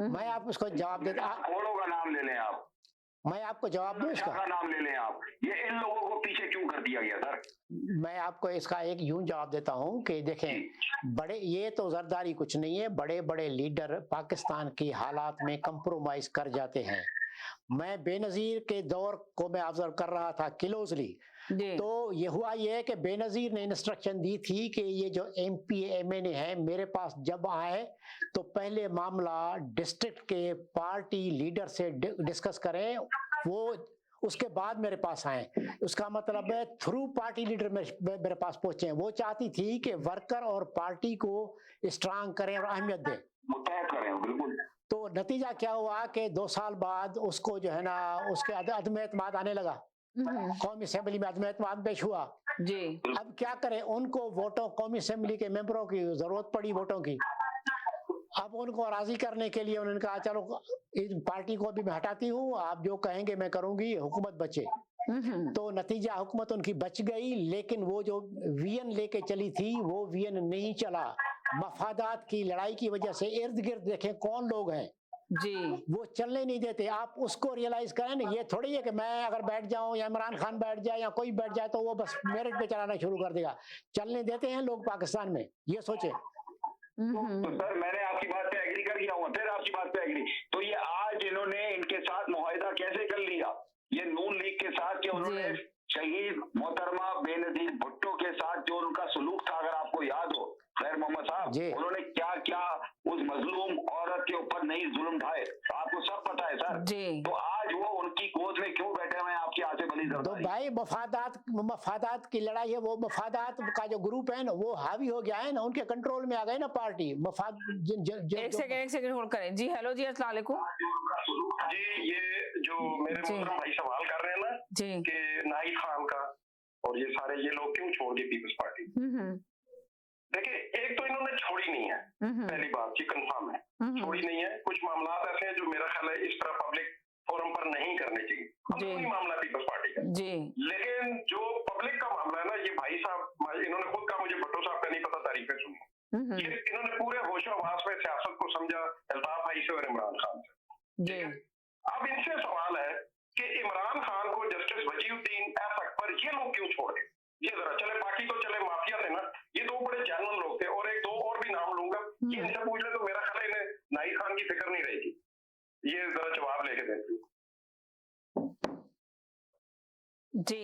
मैं आपको इसको जवाब देता, घोड़ों का नाम ले लें आप, मैं आपको जवाब दूं इसका नाम ले लें आप, ये इन लोगों को पीछे क्यों कर दिया गया सर? मैं आपको इसका एक यूं जवाब देता हूं कि देखें, बड़े ये तो जरदारी कुछ नहीं है, बड़े बड़े लीडर पाकिस्तान की हालात में कंप्रोमाइज कर जाते हैं। मैं बेनजीर के दौर को मैं ऑब्जर्व कर रहा था क्लोजली, तो ये हुआ ये कि बेनजीर ने इंस्ट्रक्शन दी थी कि ये जो MP MNA है मेरे पास जब आए तो पहले मामला डिस्ट्रिक्ट के पार्टी लीडर से डिस्कस करें, वो उसके बाद मेरे पास आए। उसका मतलब है थ्रू पार्टी लीडर मेरे पास पहुंचे। वो चाहती थी कि वर्कर और पार्टी को स्ट्रांग करें और अहमियत दें, बिल्कुल। तो नतीजा क्या हुआ कि 2 साल बाद उसको जो है ना उसके अदम एतमाद आने लगा, कौमी असेंबली में अदम एतमाद पेश हुआ जी। अब क्या करें, उनको वोटों, कौमी असेंबली के मेंबरों की जरूरत पड़ी वोटों की। अब उनको राजी करने के लिए उन्होंने कहा चलो इस पार्टी को भी मैं हटाती हूँ, आप जो कहेंगे मैं करूंगी, हुकूमत बचे। तो नतीजा हुकूमत उनकी बच गई, लेकिन वो जो VN लेके चली थी वो VN नहीं चला। मफादात की लड़ाई की वजह से इर्द गिर्द देखें कौन लोग हैं जी, वो चलने नहीं देते। आप उसको रियलाइज करें ना, ये थोड़ी है कि मैं अगर बैठ जाऊं या इमरान खान बैठ जाए या कोई बैठ जाए तो वो बस मेरिट पे चलाना शुरू कर देगा। चलने देते हैं लोग पाकिस्तान में, ये सोचे। तो सर मैंने आपकी बात पे एग्री कर लिया हूँ, फिर आपकी बात पे एग्री, तो ये आज इन्होंने इनके साथ मुआहिदा कैसे कर लिया, ये नून लीग के साथ, कि उन्होंने शहीद मोहतरमा बेनजीर भुट्टो के साथ जो उनका सलूक था, अगर आपको याद हो खैर मोहम्मद साहब, उन्होंने क्या क्या उस मजलूम औरत के ऊपर नई जुल्म ढाए, आपको सब पता है सर। तो आज वो उनकी गोद में क्यों बैठे हुए हैं आपके आसिफ अली जरदारी? तो भाई मफादात की लड़ाई है, वो मफादात का जो ग्रुप है ना वो हावी हो गया है ना, उनके कंट्रोल में आ गए ना पार्टी। एक सेकंड होल्ड करें जी। हेलो जी, अस्सलाम वालेकुम जी। ये जो मेरे मोहतरम भाई सवाल कर रहे हैं ना जी कि नाहिद खान का और ये सारे ये लोग क्यों छोड़ गए पीपल्स पार्टी, देखिए एक तो इन्होंने छोड़ी नहीं है, पहली बात ये कंफर्म है, छोड़ी नहीं है। कुछ मामला ऐसे हैं जो मेरा ख्याल है इस तरह पब्लिक फोरम पर नहीं करने चाहिए, अंदरूनी मामला पीपल्स पार्टी का जी। लेकिन जो पब्लिक का मामला है ना, ये भाई साहब इन्होंने खुद कहा, मुझे भुट्टो साहब का नहीं पता, तारीफें सुनी, ये इन्होंने पूरे होशो हवास में सियासत को समझा अल्ताफ भाई से और इमरान खान से। अब इनसे सवाल है कि इमरान खान को जस्टिस वजीउद्दीन एफएक पर ये लोग क्यों छोड़े? ये जरा चले, बाकी तो चले माफिया थे ना, ये 2 बड़े जेन्युइन लोग थे, और 1-2 और भी नाम लूंगा, ये इनसे पूछ ले तो मेरा ख्याल है इन्हें नाहिद खान की फिक्र नहीं रहेगी। ये जरा जवाब लेके देती जी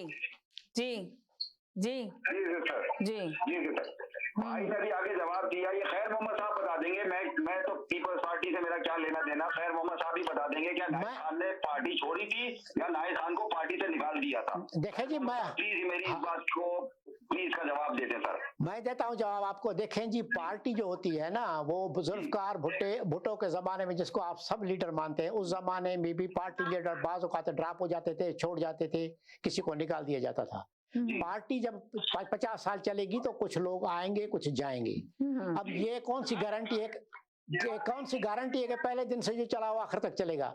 जी जी सर जी सर। भाई ने भी आगे जवाब दिया, ये खैर मोहम्मद साहब बता देंगे, मैं तो पीपल्स पार्टी से मेरा क्या लेना देना, खैर मोहम्मद साहब ही बता देंगे क्या नाहिद खान ने पार्टी छोड़ी थी या नाहिद खान को पार्टी से निकाल दिया था। देखें जी, मैं प्लीज मेरी इस बात को प्लीज का जवाब देते सर। मैं देता हूं जवाब आपको। देखें जी, पार्टी जो होती है ना वो जुल्फकार भुट्टो के जमाने में, जिसको आप सब लीडर मानते हैं, उस जमाने में भी पार्टी लीडर बाज़ औक़ात ड्रॉप हो जाते थे, छोड़ जाते थे, किसी को निकाल दिया जाता था। पार्टी जब 50 साल चलेगी तो कुछ लोग आएंगे कुछ जाएंगे। अब ये कौन सी गारंटी है कि पहले दिन से जो चला हुआ आखिर तक चलेगा?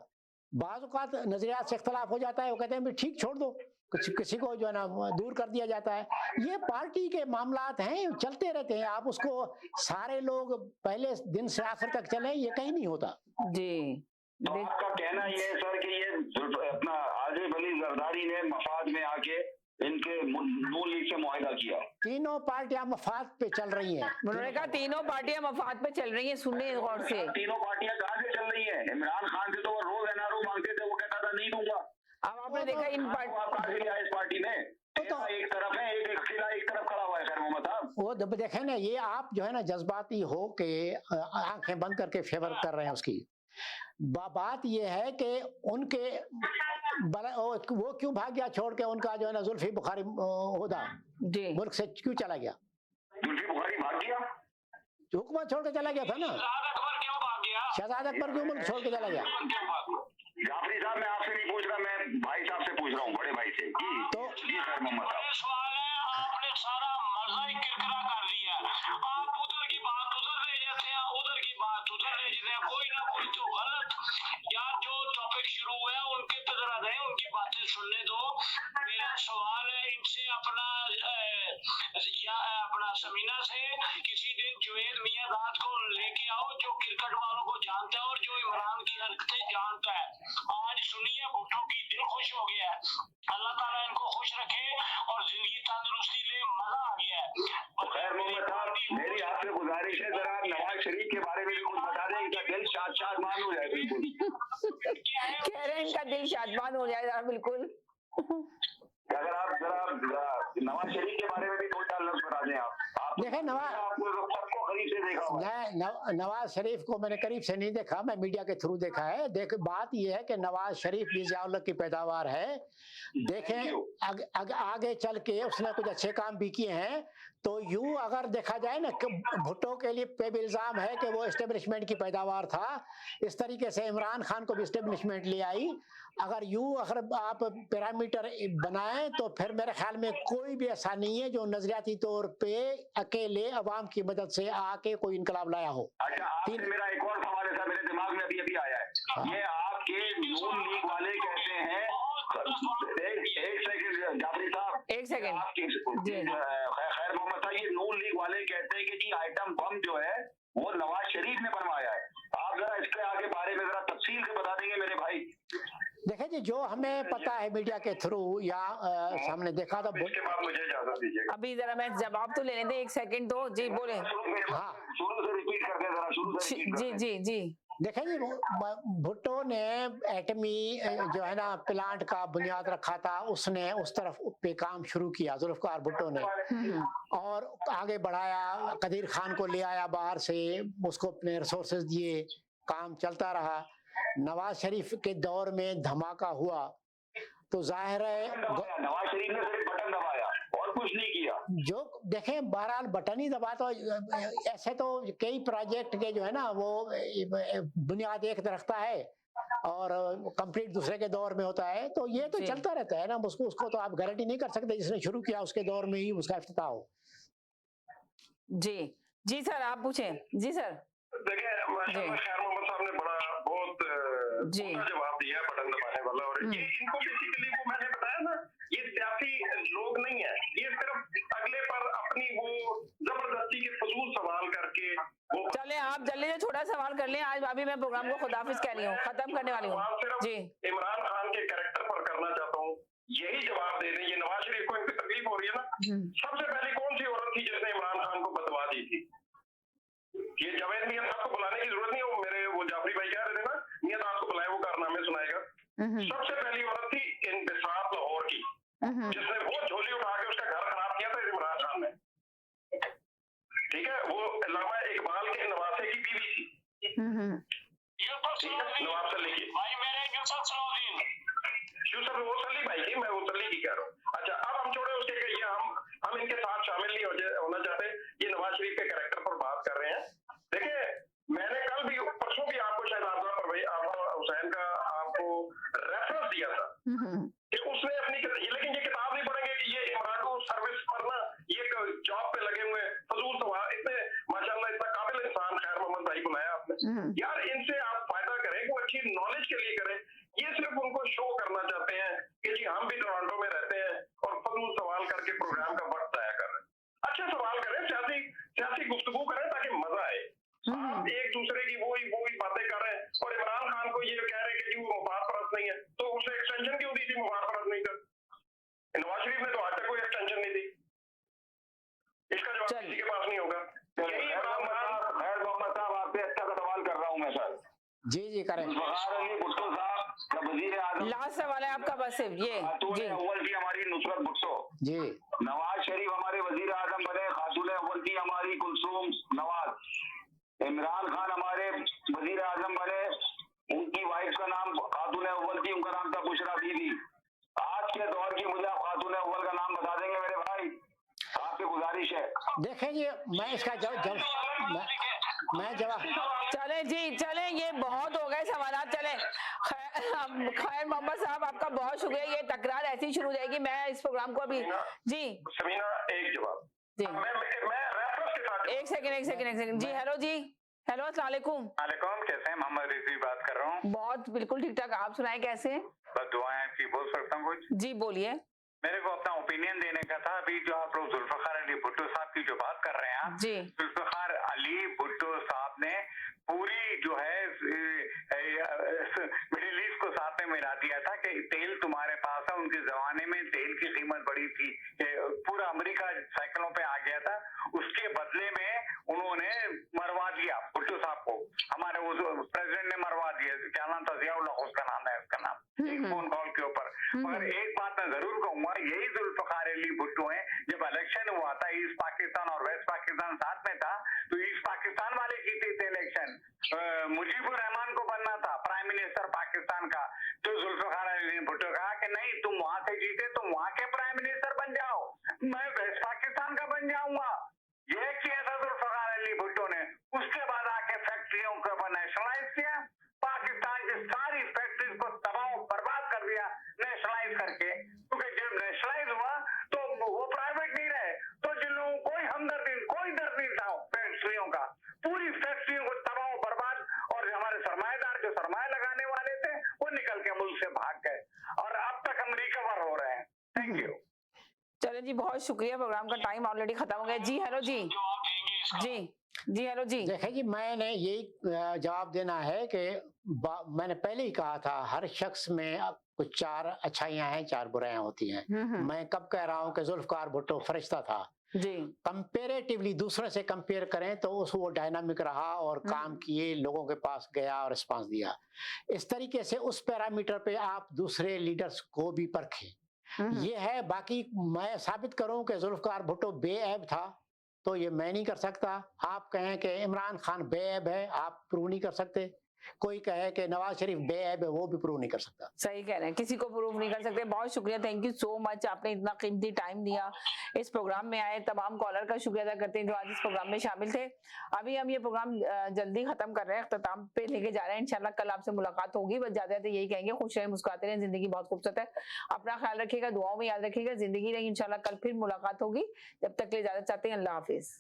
बाज़ औक़ात नजरियात से इख्तलाफ हो जाता है, वो कहते हैं ठीक छोड़ दो, किसी को जो है ना दूर कर दिया जाता है। ये पार्टी के मामलात हैं, चलते रहते हैं। आप उसको सारे लोग पहले दिन से आखिर तक चले, ये कहीं नहीं होता जी। तो आपका कहना ये है सर कि ये अपना आसिफ अली जरदारी ने मफाद में आके इनके नून लीग से मुआहिदा किया। तीनों पार्टियां मफाद पे चल रही हैं। उन्होंने कहा तीनों पार्टियां मफाद पे चल रही हैं। सुनने गौर से, तीनों पार्टियां कहाँ से चल रही हैं? इमरान खान से तो वो रोज एनआरओ मांगते थे, वो कहता था नहीं दूंगा। अब आपने देखा इन इस पार्टी में एक तरफ है, एक अकेला एक तरफ खड़ा हुआ है खैर मोहम्मद साहब। वो देखे ना, ये आप जो है ना जज्बाती हो के आंखें बंद करके फेवर कर रहे हैं उसकी। बात ये है कि उनके वो क्यों भाग गया छोड़ के, उनका जो है ना जुल्फी बुखारी होदा मुल्क से क्यों चला गया? जुल्फी बुखारी भाग गया, हुकूमत छोड़ के चला गया था ना। शहजाद अकबर क्यों मुल्क छोड़ के चला गया? जाफरी साहब मैं आपसे नहीं पूछ रहा, मैं भाई साहब से पूछ रहा हूँ, बड़े भाई से। तो जी खैर मोहम्मद साहब, सवाल है, आपने सारा मजा ही किरकिरा कर दिया। आप उधर की बात उधर ले जाते हैं, उधर की बात उधर ले जाते हैं, कोई ना कोई तो गलत। यार जो टॉपिक शुरू हुआ है उनके पे जरा दें, उनकी बातें सुनने दो। मेरा सवाल है इनसे, अपना समीना से किसी दिन जुवेद मियां दाद को लेके आओ, जो क्रिकेट वालों को जानता है और जो इमरान की हरकतें जानता है। आज सुनिए, भुट्टो की दिल खुश हो गया है। अल्लाह ताला इनको खुश रखे और जिंदगी तंदुरुस्ती दे, मजा आ गया है। खैर मोहम्मद साहब, मेरी आपसे गुजारिश है, जरा नवाज शरीफ के बारे में भी कुछ बता दें, इनका दिल शादमान हो जाए। बिल्कुल कह रहे हैं इनका दिल शादमान हो जाएगा बिल्कुल। अगर आप जरा नवाज शरीफ के बारे में भी दो चार लफ्ज बता दें। आप देखें, सबको करीब से देखा नवाज शरीफ को मैंने करीब से नहीं देखा, मैं मीडिया के थ्रू देखा है। बात यह है कि नवाज शरीफ भी ज़िया-उल-हक की पैदावार है। देखें आगे चल के उसने कुछ अच्छे काम भी किए हैं। तो यूं अगर देखा जाए ना, भुट्टो के लिए पे भी इल्ज़ाम है कि वो एस्टेब्लिशमेंट की पैदावार था, इस तरीके से इमरान खान को भी एस्टेब्लिशमेंट ले आई। अगर आप पैरामीटर बनाएं तो फिर मेरे ख्याल में कोई भी ऐसा नहीं है जो नजरियाती तौर पे अकेले अवाम की मदद से आके कोई इनकलाब लाया हो। अच्छा, आपसे मेरा एक और सवाल है, मेरे दिमाग में अभी आया है। ये आपके नून लीग वाले कहते हैं, एक सेकंड जाफरी साहब, एक सेकंड, खैर मोहम्मद साहब, ये नून लीग वाले कहते हैं कि जी आइटम बम जो है वो नवाज शरीफ ने बनवाया है। आप जरा इसके आगे बारे में जरा तफसील से बता देंगे मेरे भाई? देखें जी, जो हमें पता है मीडिया के थ्रू या सामने देखा था। इसके बाद मुझे इजाजत दीजिएगा। अभी जरा मैं जवाब तो लेने दे, एक सेकंड तो। जी बोले। हाँ, शुरू से रिपीट कर दें जरा, शुरू से रिपीट जी जी जी। देखें जी, भुट्टो ने एटमी जो है ना प्लांट का बुनियाद रखा था, उसने उस तरफ पे काम शुरू किया जुल्फकार भुट्टो ने, और आगे बढ़ाया। कदीर खान को ले आया बाहर से, उसको अपने रिसोर्सेज दिए, काम चलता रहा। नवाज शरीफ के दौर में धमाका हुआ तो जाहिर है नवाज शरीफ ने सिर्फ बटन दबाया और कुछ नहीं किया। जो देखें, बहरहाल बटन ही दबा, तो ऐसे तो कई प्रोजेक्ट के जो है ना वो बुनियाद एक रखता है और कंप्लीट दूसरे के दौर में होता है। तो ये तो चलता रहता है ना, उसको तो आप गारंटी नहीं कर सकते जिसने शुरू किया उसके दौर में ही उसका इफ्तिताह हो। जी जी सर, आप पूछें। जी सर। देखिए, खैर मोहम्मद साहब ने बहुत जवाब दिया बटन दबाने वाला। और ये इनको बेसिकली वो मैंने बताया ना, ये सियासी लोग नहीं है, ये सिर्फ अगले पर अपनी वो जबरदस्ती के फजूल सवाल करके वो। चले आप जल्दी से छोटा सवाल कर लें, आज अभी मैं प्रोग्राम को खुदाफिज कह रही हूँ, खत्म करने वाली हूँ। जी, इमरान खान के कैरेक्टर पर करना चाहता हूँ, यही जवाब दे दें। ये नवाज शरीफ को इनकी तकलीफ हो रही है ना, सबसे पहले कौन सी औरत थी जिसने इमरान खान को बदवा दी थी? ये जावेद मियां साहब को बुलाने की जरूरत नहीं है, वो जाफरी भाई कह रहे थे ना, मियां साहब को बुलाए, वो कारनामे सुनाएगा। सबसे पहली औरत थी इंबिसात लाहौर की, जिसने वो झोली उठा के उसका घर खराब किया था इमरान खान ने। ठीक है, वो अल्लामा इकबाल के नवासे की बीवी थी, नवाब सली की। यूसुफ वो सली भाई की, मैं वो सली की कह रहा हूँ। अच्छा, अब हम छोड़े उसके, ये हम इनके साथ शामिल नहीं होना चाहते, ये नवाज शरीफ के कैरेक्टर पर बात कर रहे हैं। देखिए, मैंने कल भी परसों भी आपको शायद हुसैन का आपको रेफरेंस दिया था कि उसने अपनी, लेकिन ये किताब नहीं पढ़ेंगे कि ये इमरान को सर्विस पर ना, ये जॉब पे लगे हुए फजूल सवाल, इतने माशाल्लाह इतना काबिल इंसान खैर मोहम्मद भाई बुलाया आपने। यार, इनसे आप फायदा करें, वो अच्छी नॉलेज के लिए करें। ये सिर्फ उनको शो करना चाहते हैं कि जी हम भी टोरंटो में रहते हैं और फजूल सवाल करके प्रोग्राम का वक्त तय कर रहे हैं। अच्छे सवाल करें, सियासी गुफ्तगू करें ताकि मजा आए। आप एक दूसरे की वही बातें कर रहे हैं और इमरान खान को ये कह रहे हैं कि जी वो मुफाद परस्त नहीं है, तो उसे एक्सटेंशन क्यों दी थी मुफाद परस्त नहीं जी करें। जुल्फकार अली भुट्टो साहब का वजीर आजम। लास्ट सवाल है आपका बस सिर्फ ये खातून अव्वल की हमारी नुसरत भुट्टो जी। नवाज शरीफ हमारे वजीर आजम बने, खातून अव्वल की हमारी कुलसूम नवाज। इमरान खान हमारे वजीर आजम बने, उनकी वाइफ का नाम खातून अव्वल थी, उनका नाम था बुशरा बीबी। आज के दौर की मुझे आप खातून अव्वल का नाम बता देंगे मेरे भाई, आपसे गुजारिश है। देखें जी, मैं इसका मैं जवाब चले जी, चले, ये बहुत हो गए सवाल। चले खैर मोहम्मद साहब, आपका बहुत शुक्रिया। ये तकरार ऐसी शुरू हो जाएगी, मैं इस प्रोग्राम को अभी जी समीना एक जवाब जी मैं रेफरेंस के साथ एक सेकंड जी। हेलो जी, हेलो अस्सलाम वालेकुम। वालेकुम, कैसे हैं? मोहम्मद रिजवी बात कर रहा हूँ। बहुत बिल्कुल ठीक ठाक, आप सुनाएं कैसे हैं? बस दुआएं आपकी, बोल सकता हूँ कुछ? जी बोलिए। मेरे को अपना ओपिनियन देने का था। अभी जो आप लोग जुल्फकार अली भुट्टो साहब की जो बात कर रहे हैं आप, जी जुल्फकार अली भुट्टो साहब ने पूरी जो है मिडिल ईस्ट को साथ में मिला दिया था कि तेल तुम्हारे पास है। उनके जमाने में तेल की कीमत बड़ी थी, पूरा अमेरिका साइकिलों पे आ गया था। उसके बदले में उन्होंने मरवा दिया भुट्टो साहब को, हमारे वो प्रेसिडेंट ने मरवा दिया। क्या नाम था? जियाउल हक उसका नाम है, उसका नाम एक फोन कॉल के ऊपर। मगर एक बात मैं जरूर कहूंगा, यही जुल्फकार अली भुट्टो है। जब इलेक्शन हुआ था, ईस्ट पाकिस्तान और वेस्ट पाकिस्तान साथ में था, तो ईस्ट पाकिस्तान वाले जीते थे इलेक्शन। मुजीबुर रहमान को बनना था प्राइम मिनिस्टर पाकिस्तान का, तो जुल्फकार अली भुट्टो कहा कि नहीं, तुम वहां से जीते, तुम वहां के प्राइम मिनिस्टर बन जाओ, मैं वेस्ट पाकिस्तान का बन जाऊंगा। यह किया था जुल्फकार अली भुट्टो ने। उसके बाद आके फैक्ट्रियों को नेशनलाइज किया, पाकिस्तान की सारी फैक्ट्रीज को तबाह बर्बाद कर दिया नेशनलाइज करके। क्योंकि जब नेशनलाइज हुआ तो वो प्राइवेट नहीं रहे, तो जिन लोगों को कोई दर्द नहीं था फैक्ट्रियों का, पूरी फैक्ट्रियों को तबाह बर्बाद, और हमारे सरमाएदार जो सरमाया लगाने वाले थे वो निकल के मुल्क से भाग गए, और अब तक हम रिकवर हो रहे हैं। Thank you. चले जी, बहुत शुक्रिया। प्रोग्राम का टाइम ऑलरेडी खत्म हो गया। जी हेलो जी जी हेलो जी। देखें जी, मैंने यही जवाब देना है कि मैंने पहले ही कहा था, हर शख्स में कुछ 4 अच्छाइयां हैं, 4 बुराइयां होती हैं। मैं कब कह रहा हूं कि जुल्फकार भुट्टो फरिश्ता था जी। कंपेरेटिवली दूसरे से कंपेयर करें तो वो डायनामिक रहा और काम किए, लोगों के पास गया और रिस्पांस दिया। इस तरीके से उस पैरामीटर पे आप दूसरे लीडर्स को भी परखें। ये है। बाकी मैं साबित करूं कि जुल्फकार भुट्टो बेऐब था, तो ये मैं नहीं कर सकता। आप कहें कि इमरान खान बेऐब है, आप प्रूव नहीं कर सकते। कोई कहे कि नवाज शरीफ बेऐब है, वो भी प्रूव नहीं कर सकता। सही कह रहे हैं, किसी को प्रूव नहीं कर सकते। बहुत शुक्रिया, थैंक यू सो मच, आपने इतना कीमती टाइम दिया, इस प्रोग्राम में आए। तमाम कॉलर का शुक्रिया अदा करते हैं जो आज इस प्रोग्राम में शामिल थे। अभी हम ये प्रोग्राम जल्दी खत्म कर रहे हैं, अख्ताम पे लेके जा रहे हैं। इंशाल्लाह कल आपसे मुलाकात होगी। बस ज्यादा यही कहेंगे, खुश रहें, मुस्कुराते रहें, जिंदगी बहुत खूबसूरत है। अपना ख्याल रखिएगा, दुआओं में याद रखिएगा। जिंदगी रहेगी, इंशाल्लाह कल फिर मुलाकात होगी। जब तक ले इजाजत चाहते हैं, अल्लाह हाफिज।